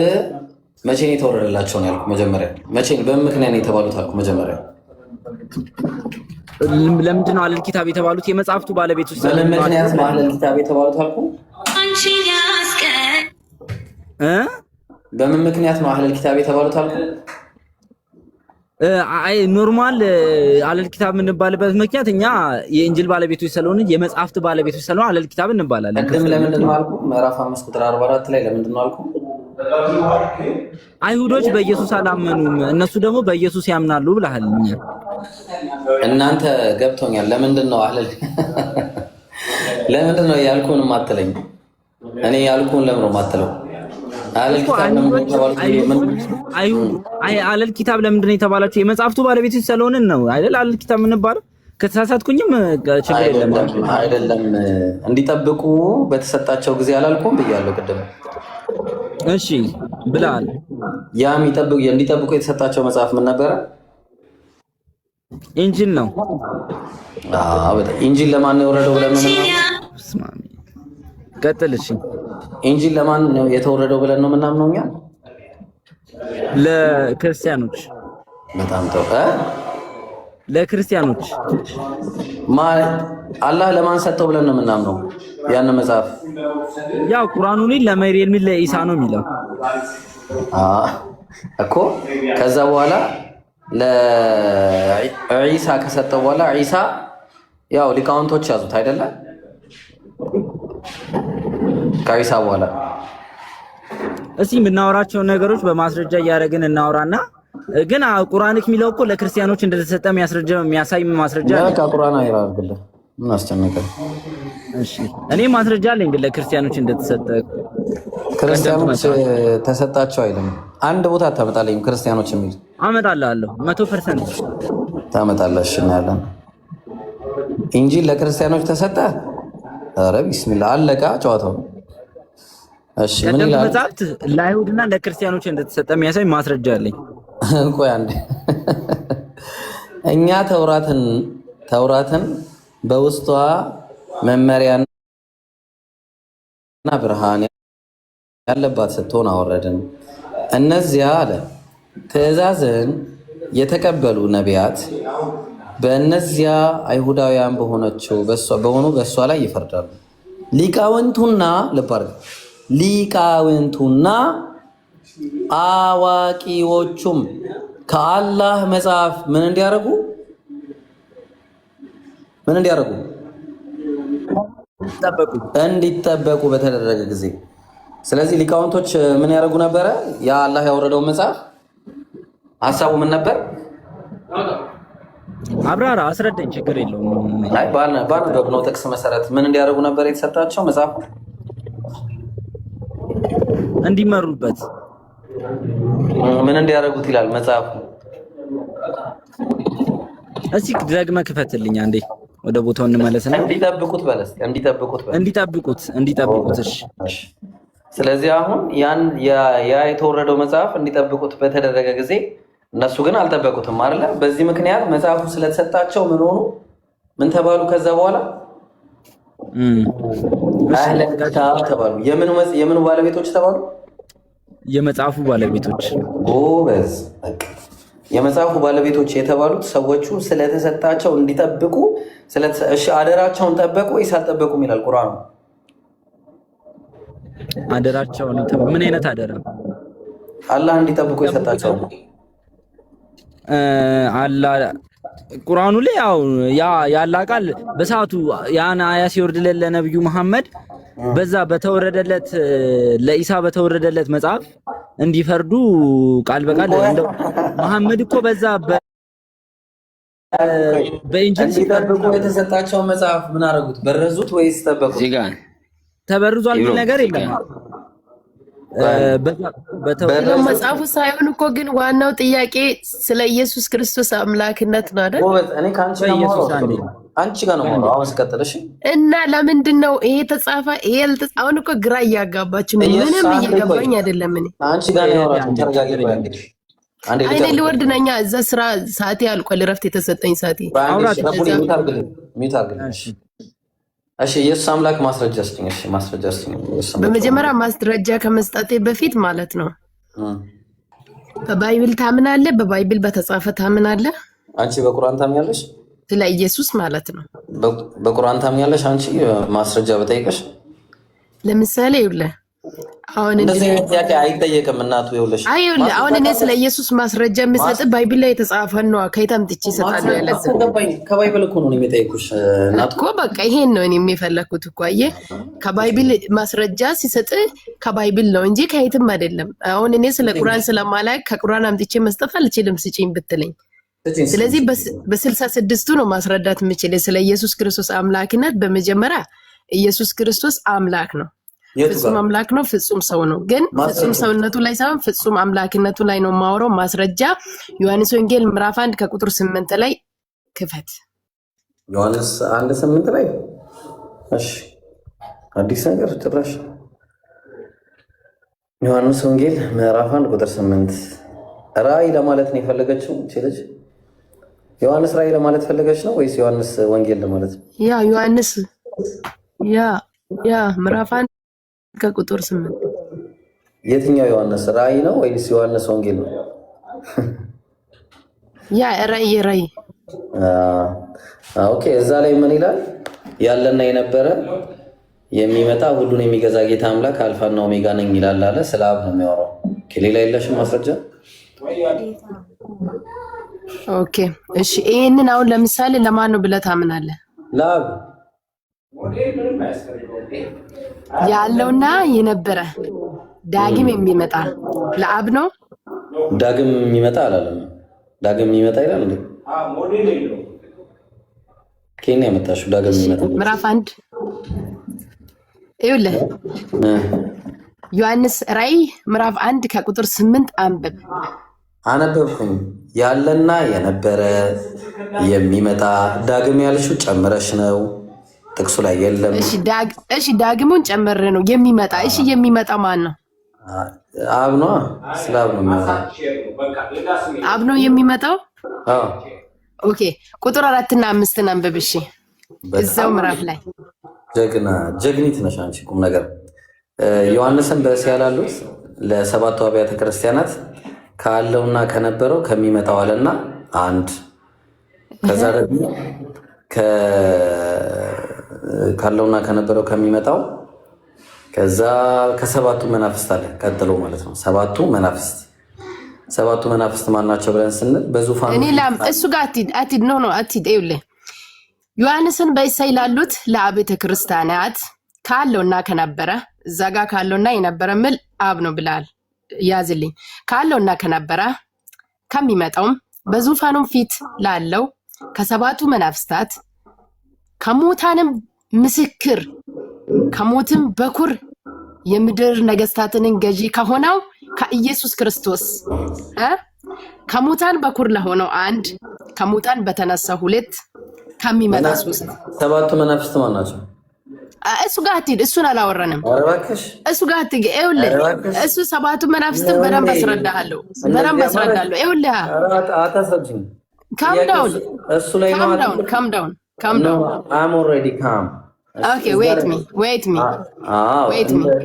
Speaker 2: መቼ ነው የተወረደላቸው ነው ያልኩህ መጀመሪያ። መቼ በምን ምክንያት ነው የተባሉት አልኩህ መጀመሪያ።
Speaker 7: ለምንድን ነው አህለል ኪታብ የተባሉት? የመጽሐፍቱ ባለቤቶች
Speaker 2: በምን ምክንያት ነው አህለል ኪታብ የተባሉት አልኩህ? በምን ምክንያት ነው አህለል ኪታብ የተባሉት አልኩህ?
Speaker 7: አይ ኖርማል አህለል ኪታብ የምንባልበት ምክንያት እኛ የእንጅል ባለቤቶች ስለሆነ የመጽሐፍት ባለቤቶች ስለሆነ አህለል ኪታብ እንባላለን።
Speaker 2: ለምንድን ነው አልኩህ? ምዕራፍ 5 ቁጥር 44 ላይ ለምንድን ነው አልኩህ?
Speaker 7: አይሁዶች በኢየሱስ አላመኑም፣ እነሱ ደግሞ በኢየሱስ ያምናሉ ብለሃል።
Speaker 2: እናንተ ገብቶኛል። ለምንድን ነው አህለል ለምንድን ነው ያልኩህን የማትለኝ? እኔ ያልኩህን ለምን ነው የማትለው? አህለል ኪታብ ለምንድን ነው የተባላችሁ? የመጽሐፍቱ ባለቤቶች ስለሆንን ነው አይደል አህለል ኪታብ የምንባለው? ከተሳሳትኩኝ ችግር የለም። አይደለም እንዲጠብቁ በተሰጣቸው ጊዜ አላልኩም ብያለሁ ቅድም።
Speaker 7: እሺ ብለሃል።
Speaker 2: ያ እንዲጠብቁ የተሰጣቸው መጽሐፍ ምን ነበረ?
Speaker 7: ኢንጂል ነው።
Speaker 2: ኢንጂል ለማን ነው የወረደው ብለን ነው?
Speaker 7: ቀጥል። እሺ
Speaker 2: ኢንጂል ለማን ነው የተወረደው ብለን ነው የምናምነው እኛ?
Speaker 7: ለክርስቲያኖች።
Speaker 2: በጣም ጥሩ።
Speaker 7: ለክርስቲያኖች
Speaker 2: አላህ ለማን ሰጠው ብለን ነው የምናምነው? ያን መጽሐፍ
Speaker 7: ያው ቁርአኑ ላይ ለመርየም ለኢሳ ነው የሚለው
Speaker 2: እኮ። ከዛ በኋላ ለኢሳ ከሰጠው በኋላ ኢሳ ያው ሊቃውንቶች ያዙት አይደለ? ከኢሳ በኋላ
Speaker 7: እስኪ የምናወራቸውን ነገሮች በማስረጃ እያደረግን እናወራና ግን ቁርአንክ የሚለው እኮ ለክርስቲያኖች እንደተሰጠ የሚያሳይ ማስረጃ አለ።
Speaker 2: በቃ ቁርአን አይራርግልህ ምን አስጨነቀ?
Speaker 7: እሺ እኔ ማስረጃ አለኝ ግን ለክርስቲያኖች እንደተሰጠ።
Speaker 2: ክርስቲያኖች ተሰጣቸው አይልም። አንድ ቦታ አታመጣልኝም ክርስቲያኖች የሚል?
Speaker 7: አመጣልሃለሁ 100%
Speaker 2: ታመጣለህ። እሺ እናያለን። ኢንጂል ለክርስቲያኖች ተሰጠ? ኧረ ቢስሚላህ አለቃ ጨዋታው። እሺ ምን ይላል?
Speaker 7: መጽሐፍት ለአይሁድና ለክርስቲያኖች እንደተሰጠ የሚያሳይ ማስረጃ አለኝ።
Speaker 2: ቆይ አንዴ። እኛ ተውራትን በውስጧ መመሪያና ብርሃን ያለባት ስትሆን አወረድን። እነዚያ አለ ትእዛዝን የተቀበሉ ነቢያት በእነዚያ አይሁዳውያን በእሷ ላይ ይፈርዳሉ። ሊቃውንቱና አዋቂዎቹም ከአላህ መጽሐፍ ምን እንዲያደርጉ እንዲጠበቁ በተደረገ ጊዜ። ስለዚህ ሊቃውንቶች ምን ያደርጉ ነበረ? ያ አላህ ያወረደው መጽሐፍ ሐሳቡ ምን ነበር?
Speaker 7: አብራራ፣ አስረዳኝ። ችግር የለውም።
Speaker 2: አይ ባነበብነው ጥቅስ መሰረት ምን እንዲያደርጉ ነበር የተሰጣቸው መጽሐፉ?
Speaker 7: እንዲመሩበት።
Speaker 2: ምን እንዲያደርጉት ይላል መጽሐፉ?
Speaker 7: እስኪ ደግመህ ክፈትልኝ አንዴ፣ ወደ ቦታው እንመለስና
Speaker 2: እንዲጠብቁት በለስ።
Speaker 7: እንዲጠብቁት። እሺ
Speaker 2: ስለዚህ አሁን ያ የተወረደው መጽሐፍ እንዲጠብቁት በተደረገ ጊዜ እነሱ ግን አልጠበቁትም አይደለ? በዚህ ምክንያት መጽሐፉ ስለተሰጣቸው ምን ተባሉ? ከዛ በኋላ አህለል ኪታብ ተባሉ። የምኑ ባለቤቶች ተባሉ?
Speaker 7: የመጽሐፉ ባለቤቶች
Speaker 2: ጎበዝ። የመጽሐፉ ባለቤቶች የተባሉት ሰዎቹ ስለተሰጣቸው እንዲጠብቁ እሺ፣ አደራቸውን ጠበቁ ወይስ አልጠበቁም ይላል ቁርአኑ።
Speaker 7: አደራቸውን ምን አይነት አደራ?
Speaker 2: አላህ እንዲጠብቁ የሰጣቸው
Speaker 7: አላህ ቁርአኑ ላይ ያው ያላ ቃል በሰዓቱ ያን አያ ሲወርድለት ለነብዩ መሐመድ በዛ በተወረደለት ለኢሳ በተወረደለት መጽሐፍ እንዲፈርዱ ቃል በቃል እንደው መሐመድ እኮ በዛ በእንጂል
Speaker 2: ሲጠብቁ የተሰጣቸው መጽሐፍ ምን አደረጉት? በረዙት ወይስ ጠበቁ?
Speaker 7: ተበርዟል ምን ነገር የለም።
Speaker 9: በተወረደው መጽሐፉ ሳይሆን እኮ ግን ዋናው ጥያቄ ስለ ኢየሱስ ክርስቶስ አምላክነት ነው አይደል?
Speaker 2: እኔ ካንቺ አንቺ ጋር ነው ማለት አሁን ስቀጥልሽ
Speaker 9: እና ለምንድን ነው ይሄ ተጻፈ ይሄ አሁን እኮ ግራ እያጋባችሁ ነው። ምንም እየገባኝ አይደለም። እኔ
Speaker 2: አንቺ ጋር ነው ያወራችሁ። ተረጋጊ እንግዲህ
Speaker 9: አይኔ ልወርድ ነኛ እዛ ስራ ሰዓቴ አልቋል። እረፍት የተሰጠኝ ሰዓቴ
Speaker 2: እሺ ኢየሱስ አምላክ ማስረጃ እስኪኝ። እሺ ማስረጃ እስኪኝ።
Speaker 9: በመጀመሪያ ማስረጃ ከመስጠቴ በፊት ማለት ነው በባይብል ታምናለህ? በባይብል በተጻፈ ታምናለህ?
Speaker 2: አንቺ በቁርአን ታምኛለሽ?
Speaker 9: ስለ ኢየሱስ ማለት ነው።
Speaker 2: በቁርአን ታምኛለሽ አንቺ? ማስረጃ በጠይቀሽ ለምሳሌ
Speaker 9: ይኸውልህ አሁን
Speaker 2: እንደዚህ ጥያቄ አይጠየቅም። እናቱ ይኸውልሽ
Speaker 9: አሁን እኔ ስለ ኢየሱስ ማስረጃ የምሰጥ ባይብል ላይ የተጻፈ ነው። ከየትም ጥቼ እሰጣለሁ ያለስ
Speaker 2: ከባይብል እኮ ነው የሚጠይቁሽ እናቱ
Speaker 9: እኮ በቃ ይሄን ነው እኔ የፈለኩት እኮ አየህ። ከባይብል ማስረጃ ሲሰጥ ከባይብል ነው እንጂ ከየትም አይደለም። አሁን እኔ ስለ ቁርአን ስለማላውቅ ከቁርአን አምጥቼ መስጠት አልችልም ስጪኝ ብትለኝ። ስለዚህ በ66ቱ ነው ማስረዳት የምችለው ስለ ኢየሱስ ክርስቶስ አምላክነት። በመጀመሪያ ኢየሱስ ክርስቶስ አምላክ ነው፣ ፍጹም አምላክ ነው፣ ፍጹም ሰው ነው። ግን ፍጹም ሰውነቱ ላይ ሳይሆን ፍጹም አምላክነቱ ላይ ነው ማወራው። ማስረጃ ዮሐንስ ወንጌል ምዕራፍ 1 ከቁጥር 8 ላይ ክፈት።
Speaker 2: ዮሐንስ 1:8 ላይ እሺ፣ አዲስ ነገር ጭራሽ ዮሐንስ ወንጌል ምዕራፍ 1 ቁጥር 8 ራእይ ለማለት ነው የፈለገችው ልጅ። ዮሐንስ ራእይ ለማለት ፈለገች ነው ወይስ ዮሐንስ ወንጌል ለማለት ነው?
Speaker 9: ያ ዮሐንስ ያ ምዕራፍ 1 ከቁጥር 8
Speaker 2: የትኛው ዮሐንስ ራእይ ነው ወይስ ዮሐንስ ወንጌል ነው?
Speaker 9: ያ ራእይ
Speaker 2: ኦኬ። እዛ ላይ ምን ይላል? ያለና የነበረ የሚመጣ ሁሉን የሚገዛ ጌታ አምላክ አልፋና ኦሜጋ ነኝ ይላል አለ። ስለ አብ ነው የሚያወራው። ከሌላ የለሽም ማስረጃ?
Speaker 9: ኦኬ እሺ። ይሄንን አሁን ለምሳሌ ለማን ነው ብለህ ታምናለህ?
Speaker 2: ለአብ
Speaker 9: ያለውና የነበረ ዳግም የሚመጣ ለአብ ነው።
Speaker 2: ዳግም የሚመጣ አላለም። ዳግም የሚመጣ ይላል እንዴ? ከኔ ያመጣሽው ዳግም የሚመጣ
Speaker 9: ምዕራፍ 1 ይኸውልህ ዮሐንስ ራእይ ምዕራፍ 1 ከቁጥር 8 አንብብ።
Speaker 2: አነበብኩኝ። ያለና የነበረ የሚመጣ ዳግም ያልሽው ጨምረሽ ነው። ጥቅሱ ላይ የለም።
Speaker 9: እሺ ዳግሙን ጨምረ ነው የሚመጣ። እሺ የሚመጣ ማን ነው?
Speaker 2: አብ ነው። ስለ አብ ነው የሚመጣው።
Speaker 9: አብ ነው የሚመጣው።
Speaker 2: አዎ
Speaker 9: ኦኬ። ቁጥር 4 እና 5 አንብብ። እሺ እዛው ምዕራፍ ላይ
Speaker 2: ጀግኒት ነሽ አንቺ። ቁም ነገር ዮሐንስን በእስያ ላሉት ለሰባቱ አብያተ ክርስቲያናት ካለውና ከነበረው ከሚመጣው አለና አንድ ከዛ ደግሞ ካለውና ከነበረው ከሚመጣው ከዛ ከሰባቱ መናፍስት አለ ቀጥሎ ማለት ነው። ሰባቱ መናፍስት ማን ናቸው ብለን ስንል በዙፋኑ
Speaker 9: እኔ እሱ ጋር አትሂድ ነው ይኸውልህ ዮሐንስን በእስያ ላሉት ለአብያተ ክርስቲያናት ካለውና ከነበረ እዛ ጋር ካለውና የነበረ ምል አብ ነው ብላል። ያዝልኝ። ካለውና ከነበረ ከሚመጣውም በዙፋኑም ፊት ላለው ከሰባቱ መናፍስታት ከሙታንም ምስክር ከሞትም በኩር የምድር ነገስታትን ገዢ ከሆነው ከኢየሱስ ክርስቶስ ከሙታን በኩር ለሆነው አንድ ከሙታን በተነሳ ሁለት ከሚመጣ ሶስት
Speaker 2: ሰባቱ መናፍስት ማን ናቸው?
Speaker 9: እሱ ጋር አትሂድ። እሱን አላወራንም። እሱ ጋር አትሂድ። ይኸውልህ እሱ ሰባቱ መናፍስትን በደንብ አስረዳሃለሁ። ይኸውልህ calm down.
Speaker 2: I'm already calm.
Speaker 9: Okay, wait me.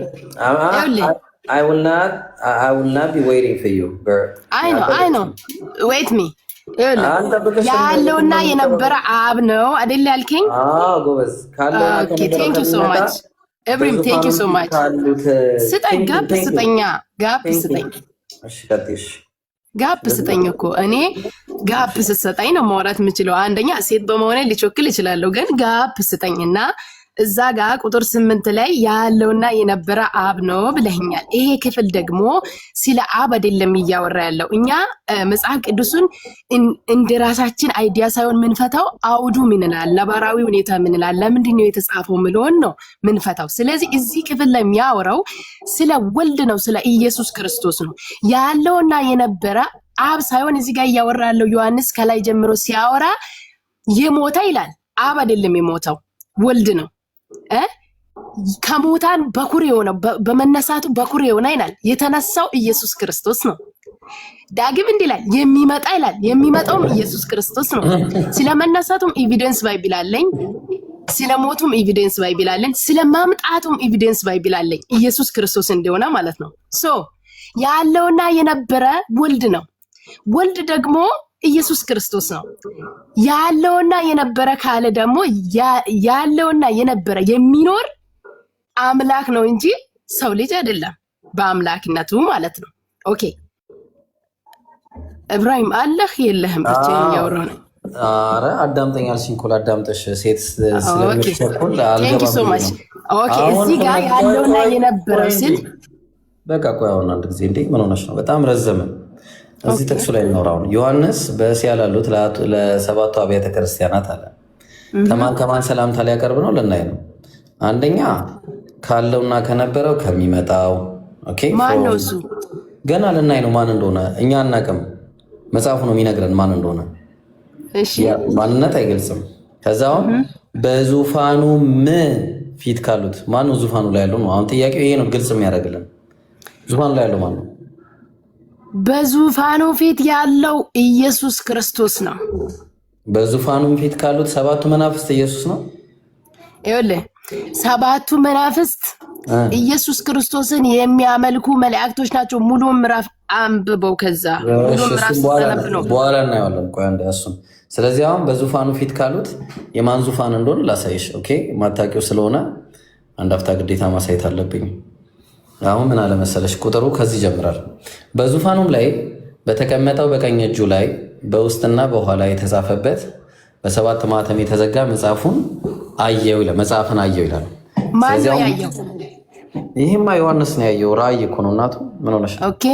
Speaker 9: ይኸውልህ
Speaker 2: I will not be waiting for you, girl.
Speaker 9: I know. Wait me. ያለውና የነበረ አብ ነው አይደል ያልከኝ?
Speaker 2: ጎበዝ ካለው
Speaker 9: ኦኬ ቴንክ ዩ ሶ ማች ኤቭሪም ቴንክ ዩ ሶ ማች ስጠኝ ጋፕ ስጠኝ
Speaker 2: እሺ ቀጥሽ
Speaker 9: ጋፕ ስጠኝ እኮ እኔ ጋፕ ስትሰጠኝ ነው ማውራት የምችለው አንደኛ ሴት በመሆኔ ሊቾክል ይችላል ግን ጋፕ ስጠኝና እዛ ጋር ቁጥር 8 ላይ ያለውና የነበረ አብ ነው ብለኛል ይሄ ክፍል ደግሞ ስለ አብ አይደለም እያወራ ያለው እኛ መጽሐፍ ቅዱስን እንደራሳችን አይዲያ ሳይሆን ምንፈታው አውዱ ምን ይላል ነባራዊ ሁኔታ ምን ይላል ለምንድን ነው የተጻፈው ምሎን ነው ምንፈታው ስለዚህ እዚህ ክፍል ላይ የሚያወራው ስለ ወልድ ነው ስለ ኢየሱስ ክርስቶስ ነው ያለውና የነበረ አብ ሳይሆን እዚህ ጋር እያወራ ያለው ዮሐንስ ከላይ ጀምሮ ሲያወራ የሞታ ይላል አብ አይደለም የሞታው ወልድ ነው ከሞታን በኩር የሆነው በመነሳቱ በኩር የሆነ ይላል የተነሳው ኢየሱስ ክርስቶስ ነው ዳግም እንዲላል የሚመጣ ይላል የሚመጣውም ኢየሱስ ክርስቶስ ነው ስለመነሳቱም ኤቪደንስ ባይብል አለኝ ስለሞቱም ኤቪደንስ ባይብል አለኝ ስለማምጣቱም ኤቪደንስ ባይብል አለኝ ኢየሱስ ክርስቶስ እንደሆነ ማለት ነው ሶ ያለውና የነበረ ወልድ ነው ወልድ ደግሞ ኢየሱስ ክርስቶስ ነው ያለውና የነበረ ካለ ደግሞ ያለውና የነበረ የሚኖር አምላክ ነው እንጂ ሰው ልጅ አይደለም በአምላክነቱ ማለት ነው ኦኬ ኢብራሂም አለህ የለህም እቺ ያወራው ነው
Speaker 2: አረ አዳምጠኛል ሲንኮል አዳምጠሽ ሴት ስለሚሸኩል አልገባም
Speaker 9: ኦኬ እዚህ ጋር ያለውና የነበረ ሲል
Speaker 2: በቃ ቆይ አሁን አንድ ጊዜ እንዴ ምን ሆነሽ ነው በጣም ረዘመ እዚህ ጥቅሱ ላይ ነው ዮሐንስ በእስያ ላሉት ለሰባቱ አብያተ ክርስቲያናት አለ ከማን ሰላምታ ሊያቀርብ ነው ለናይ ነው አንደኛ ካለውና ከነበረው ከሚመጣው ኦኬ
Speaker 9: ማን ነው እሱ
Speaker 2: ገና ለናይ ነው ማን እንደሆነ እኛ አናቀም መጽሐፉ ነው የሚነግረን ማን እንደሆነ
Speaker 9: እሺ
Speaker 2: ማንነት አይገልጽም ከዛው በዙፋኑ ፊት ካሉት ማን ነው ዙፋኑ ላይ ያለው ነው አሁን ጥያቄው ይሄ ነው ግልጽ የሚያደርግልን ዙፋኑ ላይ ያለው ማን ነው
Speaker 9: በዙፋኑ ፊት ያለው ኢየሱስ ክርስቶስ ነው
Speaker 2: በዙፋኑ ፊት ካሉት ሰባቱ መናፍስት ኢየሱስ ነው
Speaker 9: ይኸውልህ ሰባቱ መናፍስት ኢየሱስ ክርስቶስን የሚያመልኩ መላእክቶች ናቸው ሙሉ ምዕራፍ አንብበው ከዛ ሙሉ ምዕራፍ ተነብነው
Speaker 2: በኋላ እናየዋለን ቆይ አንዴ እሱን ስለዚህ አሁን በዙፋኑ ፊት ካሉት የማን ዙፋን እንደሆነ ላሳይሽ ኦኬ ማታቂው ስለሆነ አንድ አፍታ ግዴታ ማሳየት አለብኝ አሁን ምን አለ መሰለሽ ቁጥሩ ከዚህ ይጀምራል በዙፋኑም ላይ በተቀመጠው በቀኝ እጁ ላይ በውስጥና በኋላ የተጻፈበት በሰባት ማህተም የተዘጋ መጽሐፉን አየው ይላል መጽሐፍን አየው ይላል
Speaker 9: ማን ያየው
Speaker 2: ይሄማ ዮሐንስ ነው ያየው ራእይ እኮ ነው እናቱ ምን ሆነሽ
Speaker 9: ኦኬ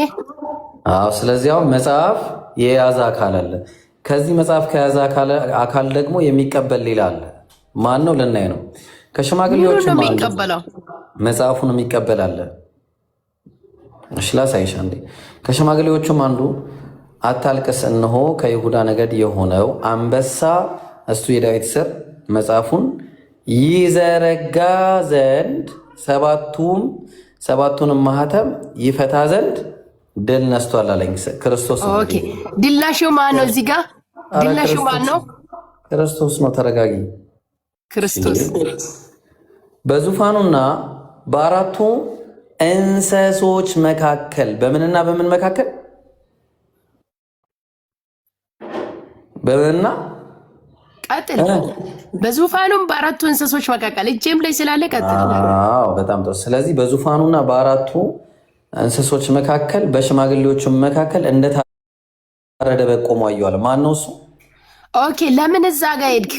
Speaker 2: አዎ ስለዚህ አሁን መጽሐፍ የያዘ አካል አለ ከዚህ መጽሐፍ ከያዘ አካል ደግሞ የሚቀበል ሌላ አለ ማን ነው ለናይ ነው ከሽማግሌዎቹ ማን ነው የሚቀበለው መጽሐፉን የሚቀበል አለ እሺ ላሳይሽ አንዴ ከሽማግሌዎቹም አንዱ አታልቅስ እነሆ ከይሁዳ ነገድ የሆነው አንበሳ እሱ የዳዊት ስር መጽሐፉን ይዘረጋ ዘንድ ሰባቱን ማህተም ይፈታ ዘንድ ድል ነስቷል አለኝ ክርስቶስ ነው
Speaker 9: ኦኬ ድላሽው ማን ነው እዚህ ጋር ድላሽው ማን ነው
Speaker 2: ክርስቶስ ነው ተረጋጊ
Speaker 9: ክርስቶስ
Speaker 2: በዙፋኑና በአራቱ እንስሶች መካከል በምንና በምን መካከል በምንና
Speaker 9: ቀጥል በዙፋኑም በአራቱ እንስሶች መካከል እጄም ላይ ስላለ ቀጥል
Speaker 2: አዎ በጣም ጥሩ ስለዚህ በዙፋኑና በአራቱ እንስሶች መካከል በሽማግሌዎቹ መካከል እንደታረደ በግ ቆሞ አየዋለሁ ማን ነው እሱ
Speaker 9: ኦኬ ለምን እዛ ጋር ሄድክ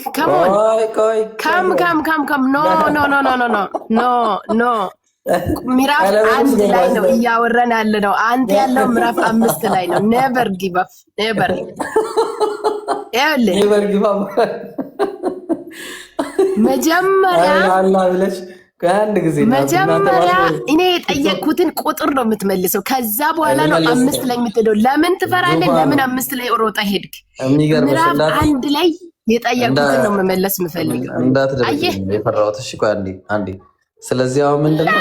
Speaker 9: ካም ኖ ምዕራፍ 1 ላይ ነው እያወራን ያለ ነው አንተ ያለው ምዕራፍ 5 ላይ ነው ኔቨር ጊቭ አፕ ኔቨር ጊቭ አፕ መጀመሪያ
Speaker 2: አላህ ብለሽ ከአንድ ጊዜ
Speaker 9: መጀመሪያ እኔ የጠየቅኩትን ቁጥር ነው የምትመልሰው ከዛ በኋላ ነው 5 ላይ የምትሄደው ለምን ትፈራለህ ለምን 5 ላይ ሮጣ ሄድክ ምዕራፍ 1 ላይ የጠየቅኩትን ነው መመለስ የምፈልገው
Speaker 2: እንዳትደብኝ የፈራሁት እሺ ቆይ አንዴ ስለዚህ አሁን ምንድነው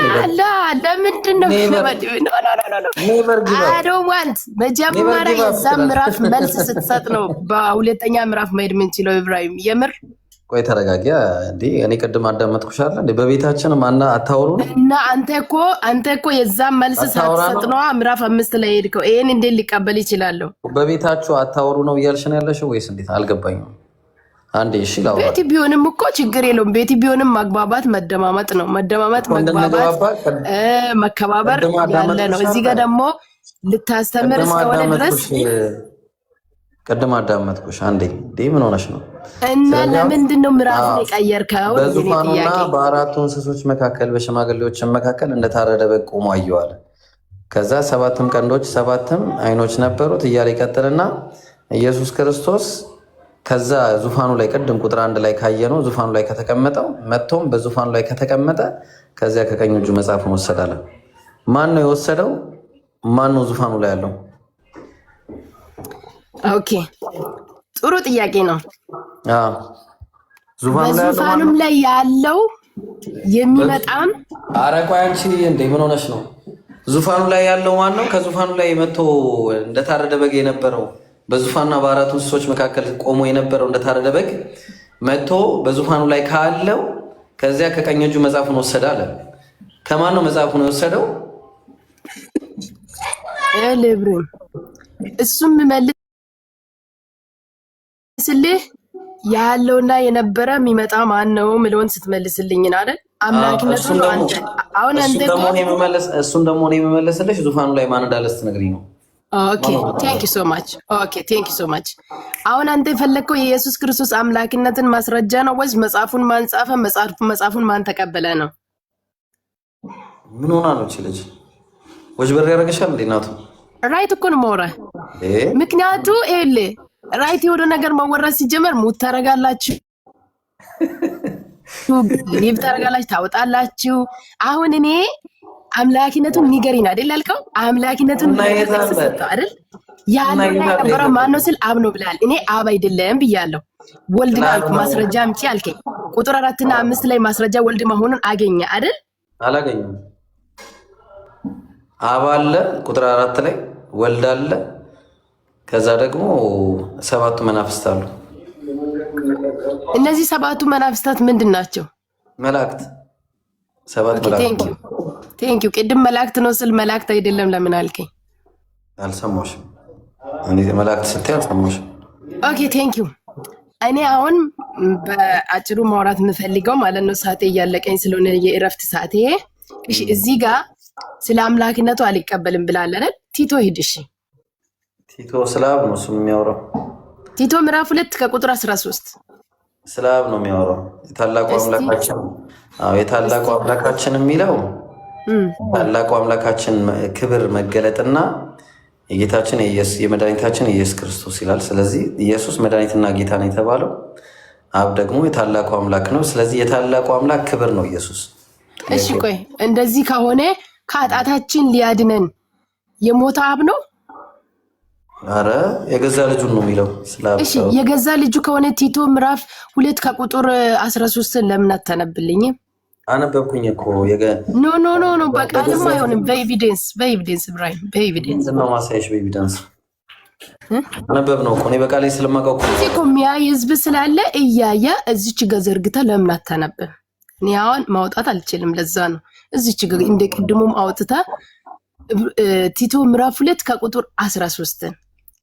Speaker 9: ለምንድነው መጀመሪያ የዛ ምዕራፍ መልስ ስትሰጥ ነው በሁለተኛ ምዕራፍ መሄድ የምንችለው ኢብራሂም የምር
Speaker 2: ቆይ ተረጋጊ እንዴ። እኔ ቅድም አዳመጥኩሽ አይደል እንዴ? በቤታችን ማና አታወሩ
Speaker 9: እና አንተ እኮ የዛን መልስ ሳትሰጥ ነው ምዕራፍ 5 ላይ ሄድከው። ይሄን እንዴት ሊቀበል ይችላል?
Speaker 2: በቤታችሁ አታወሩ ነው እያልሽ ነው ያለሽው ወይስ እንዴት? አልገባኝም። አንዴ እሺ ላውራ።
Speaker 9: ቤት ቢሆንም እኮ ችግር የለውም። ቤት ቢሆንም ማግባባት መደማመጥ ነው። መደማመጥ መግባባት መከባበር ያለ ነው። እዚህ ጋር ደግሞ ልታስተምር እስከሆነ ድረስ
Speaker 2: ቅድም አዳመጥኩሽ። አንዴ ምን ሆነሽ ነው?
Speaker 9: እና ለምንድን ነው ምዕራፉን የቀየርከው?
Speaker 2: በዙፋኑና በአራቱ እንስሶች መካከል በሽማግሌዎች መካከል እንደታረደ በግ ቆሞ አየዋል። ከዛ 7 ቀንዶች 7 አይኖች ነበሩት እያለ ይቀጥልና ኢየሱስ ክርስቶስ ከዛ ዙፋኑ ላይ ቅድም ቁጥር 1 ላይ ካየነው ዙፋኑ ላይ ከተቀመጠው መጥቶም በዙፋኑ ላይ ከተቀመጠ ከዚያ ከቀኝ እጁ መጽሐፉን ወሰዳለ። ማን ነው የወሰደው? ማን ነው ዙፋኑ ላይ ያለው?
Speaker 9: ኦኬ ጥሩ ጥያቄ ነው።
Speaker 2: ዙፋኑም
Speaker 9: ላይ ያለው የሚመጣም
Speaker 2: ቆይ አንቺ እንዴ ምን ሆነሽ ነው? ዙፋኑ ላይ ያለው ማን ነው? ከዙፋኑ ላይ መጥቶ እንደታረደ በግ የነበረው በዙፋንና በአራቱ እንስሶች መካከል ቆሞ የነበረው እንደታረደ በግ መጥቶ በዙፋኑ ላይ ካለው ከዚያ ከቀኝ እጁ መጽሐፉን ወሰደ አለ። ከማን ነው መጽሐፉን የወሰደው?
Speaker 9: ልብሩን እሱም መልስልህ ያለውና የነበረ የሚመጣ ማን ነው ምለውን ስትመልስልኝ አይደል? አምላክነቱ ነው። አንተ አሁን አንተ
Speaker 2: እሱን ደግሞ ነው የምመለስልሽ ዙፋኑ ላይ ማን እንዳለ ስትነግሪኝ ነው።
Speaker 9: ኦኬ ቴንክ ዩ ሶ ማች። ኦኬ ቴንክ ዩ ሶ ማች። አሁን አንተ የፈለግከው የኢየሱስ ክርስቶስ አምላክነትን ማስረጃ ነው ወይስ መጽሐፉን ማን ጻፈ፣ መጽሐፉን ማን ተቀበለ ነው?
Speaker 2: ምን ሆና ነው እቺ ልጅ? ወጅ በር ያረጋሻል እንዴ? ናቱ
Speaker 9: ራይት እኮ ነው መውራ። ምክንያቱ ኤሌ ራይት የሆነ ነገር መወራት ሲጀመር ሙት ታረጋላችሁ፣ ሊብ ታረጋላችሁ፣ ታወጣላችሁ። አሁን እኔ አምላኪነቱን ንገሪኝ አይደል ያልከው? አምላኪነቱን ተሰጠው አይደል? ያለው የነበረው ማን ነው ስል አብ ነው ብላል። እኔ አብ አይደለም ብያለሁ። ወልድ ነው ማስረጃ አምጪ አልከኝ። ቁጥር 4 እና 5 ላይ ማስረጃ ወልድ መሆኑን አገኘ አይደል?
Speaker 2: አላገኘም። አብ አለ ቁጥር 4 ላይ ወልድ አለ። ከዛ ደግሞ 7 መናፍስት አሉ።
Speaker 9: እነዚህ 7 መናፍስታት ምንድን ናቸው?
Speaker 2: መላእክት 7 መላእክት።
Speaker 9: ቴንክ ዩ። ቅድም መላእክት ነው ስል መላእክት አይደለም ለምን አልከኝ?
Speaker 2: አልሰማሽም? እኔ መላእክት ስትይ አልሰማሽም?
Speaker 9: ኦኬ ቴንክ ዩ። እኔ አሁን በአጭሩ ማውራት የምፈልገው ማለት ነው ሰዓቴ እያለቀኝ ስለሆነ የእረፍት ሰዓቴ። እሺ እዚህ ጋር ስለ አምላክነቱ አልቀበልም ብላለህ አይደል? ቲቶ ሂድ። እሺ
Speaker 2: ቲቶ ስለ አብ ነው የሚያወራው።
Speaker 9: ቲቶ ምዕራፍ 2 ከቁጥር 13
Speaker 2: ስለ አብ ነው የሚያወራው። የታላቁ አምላካችን የሚለው ታላቁ አምላካችን ክብር መገለጥና የጌታችን የመድኃኒታችን የኢየሱስ ክርስቶስ ይላል። ስለዚህ ኢየሱስ መድኃኒትና ጌታ ነው የተባለው፣ አብ ደግሞ የታላቁ አምላክ ነው። ስለዚህ የታላቁ አምላክ ክብር ነው ኢየሱስ።
Speaker 9: እሺ ቆይ እንደዚህ ከሆነ ከኃጢአታችን ሊያድነን የሞተ አብ ነው?
Speaker 2: አረ የገዛ ልጁን ነው የሚለው ስለ አብ።
Speaker 9: እሺ የገዛ ልጁ ከሆነ ቲቶ ምዕራፍ 2 ከቁጥር 13 ለምን አታነብልኝም?
Speaker 2: አነበብኩኝ እኮ
Speaker 9: ኖ በቃልም አይሆንም። በኤቪደንስ ኢብራሂም በኤቪደንስ
Speaker 2: ነው ማሳየሽ። በኤቪደንስ አነበብ ነው እኮ እኔ በቃሌ ስለማውቀው
Speaker 9: እኮ የሚያይ ህዝብ ስላለ እያየ እዚች ጋር ዘርግተህ ለምን አታነብም? እኔ አሁን ማውጣት አልችልም። ለዛ ነው እዚች ጋር እንደ ቅድሙም አውጥተህ ቲቶ ምዕራፍ 2 ከቁጥር 13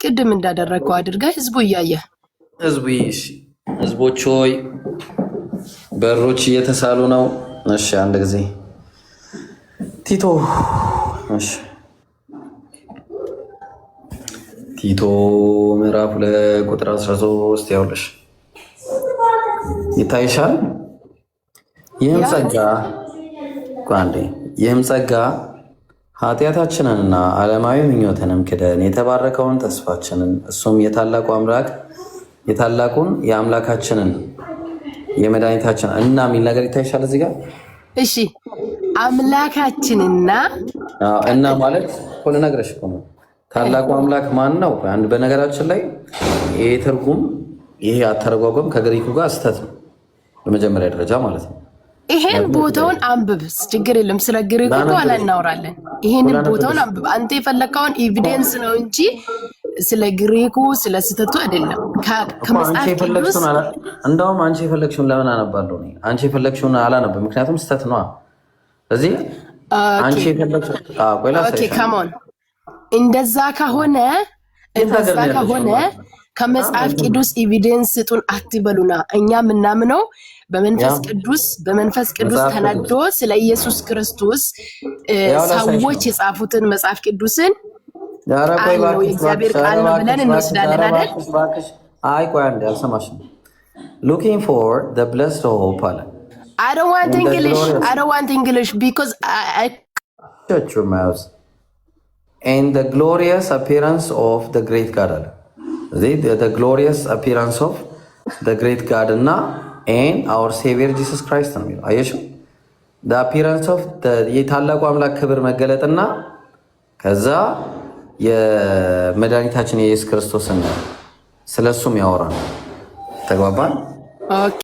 Speaker 9: ቅድም እንዳደረግከው አድርገህ ህዝቡ እያየ
Speaker 2: ህዝቦች ሆይ በሮች እየተሳሉ ነው። እሺ አንድ ጊዜ ቲቶ ምዕራፍ 2 ቁጥር 13 ያውልሽ ይታይሻል። ይህም ጸጋ ኃጢአታችንንና ዓለማዊ ምኞትንም ክደን የተባረከውን ተስፋችንን እሱም የታላቁን የአምላካችንን የመድኃኒታችን እና የሚል ነገር ይታይሻል እዚህ ጋር።
Speaker 9: እሺ አምላካችንና
Speaker 2: እና ማለት ሁሉ ነገርሽ እኮ ነው። ታላቁ አምላክ ማን ነው? አንድ በነገራችን ላይ ይሄ ትርጉም ይሄ አተረጓጎም ከግሪኩ ጋር ስህተት ነው በመጀመሪያ ደረጃ ማለት ነው።
Speaker 9: ይሄን ቦታውን አንብብ፣ ችግር የለም። ስለ ግሪኩ በኋላ እናወራለን። ይሄንን ቦታውን አንብብ። አንተ የፈለከውን ኤቪደንስ ነው እንጂ ስለ ግሪኩ ስለ ስተቱ አይደለም። ከመጽሐፍ ቅዱስ
Speaker 2: እንደውም አንቺ የፈለግሽውን ለምን አነባለሁ? አንቺ የፈለግሽውን አላነብም፣ ምክንያቱም ስተት ነዋ። ስለዚህ አንቺ የፈለግሽውን
Speaker 9: ኦኬ ካሞን እንደዛ ከሆነ ከመጽሐፍ ቅዱስ ኤቪደንስ ስጡን አትበሉና፣ እኛ ምናምነው በመንፈስ ቅዱስ ተናዶ ስለ ኢየሱስ ክርስቶስ ሰዎች የጻፉትን መጽሐፍ ቅዱስን ነው የእግዚአብሔር ቃል ነው ብለን እንወስዳለን አይደል?
Speaker 2: አይ ቆይ አንዴ አልሰማሽም። looking for the blessed hope አለ።
Speaker 9: I don't want English because I
Speaker 2: shut your mouth. And the glorious appearance of the great God አለ። the glorious appearance of the great God እና and our savior Jesus Christ ነው የሚለው አየሽው? the appearance of የታላቁ አምላክ ክብር መገለጥና ከዛ የመድኃኒታችን የኢየሱስ ክርስቶስን ስለሱም ያወራል። ተግባባን?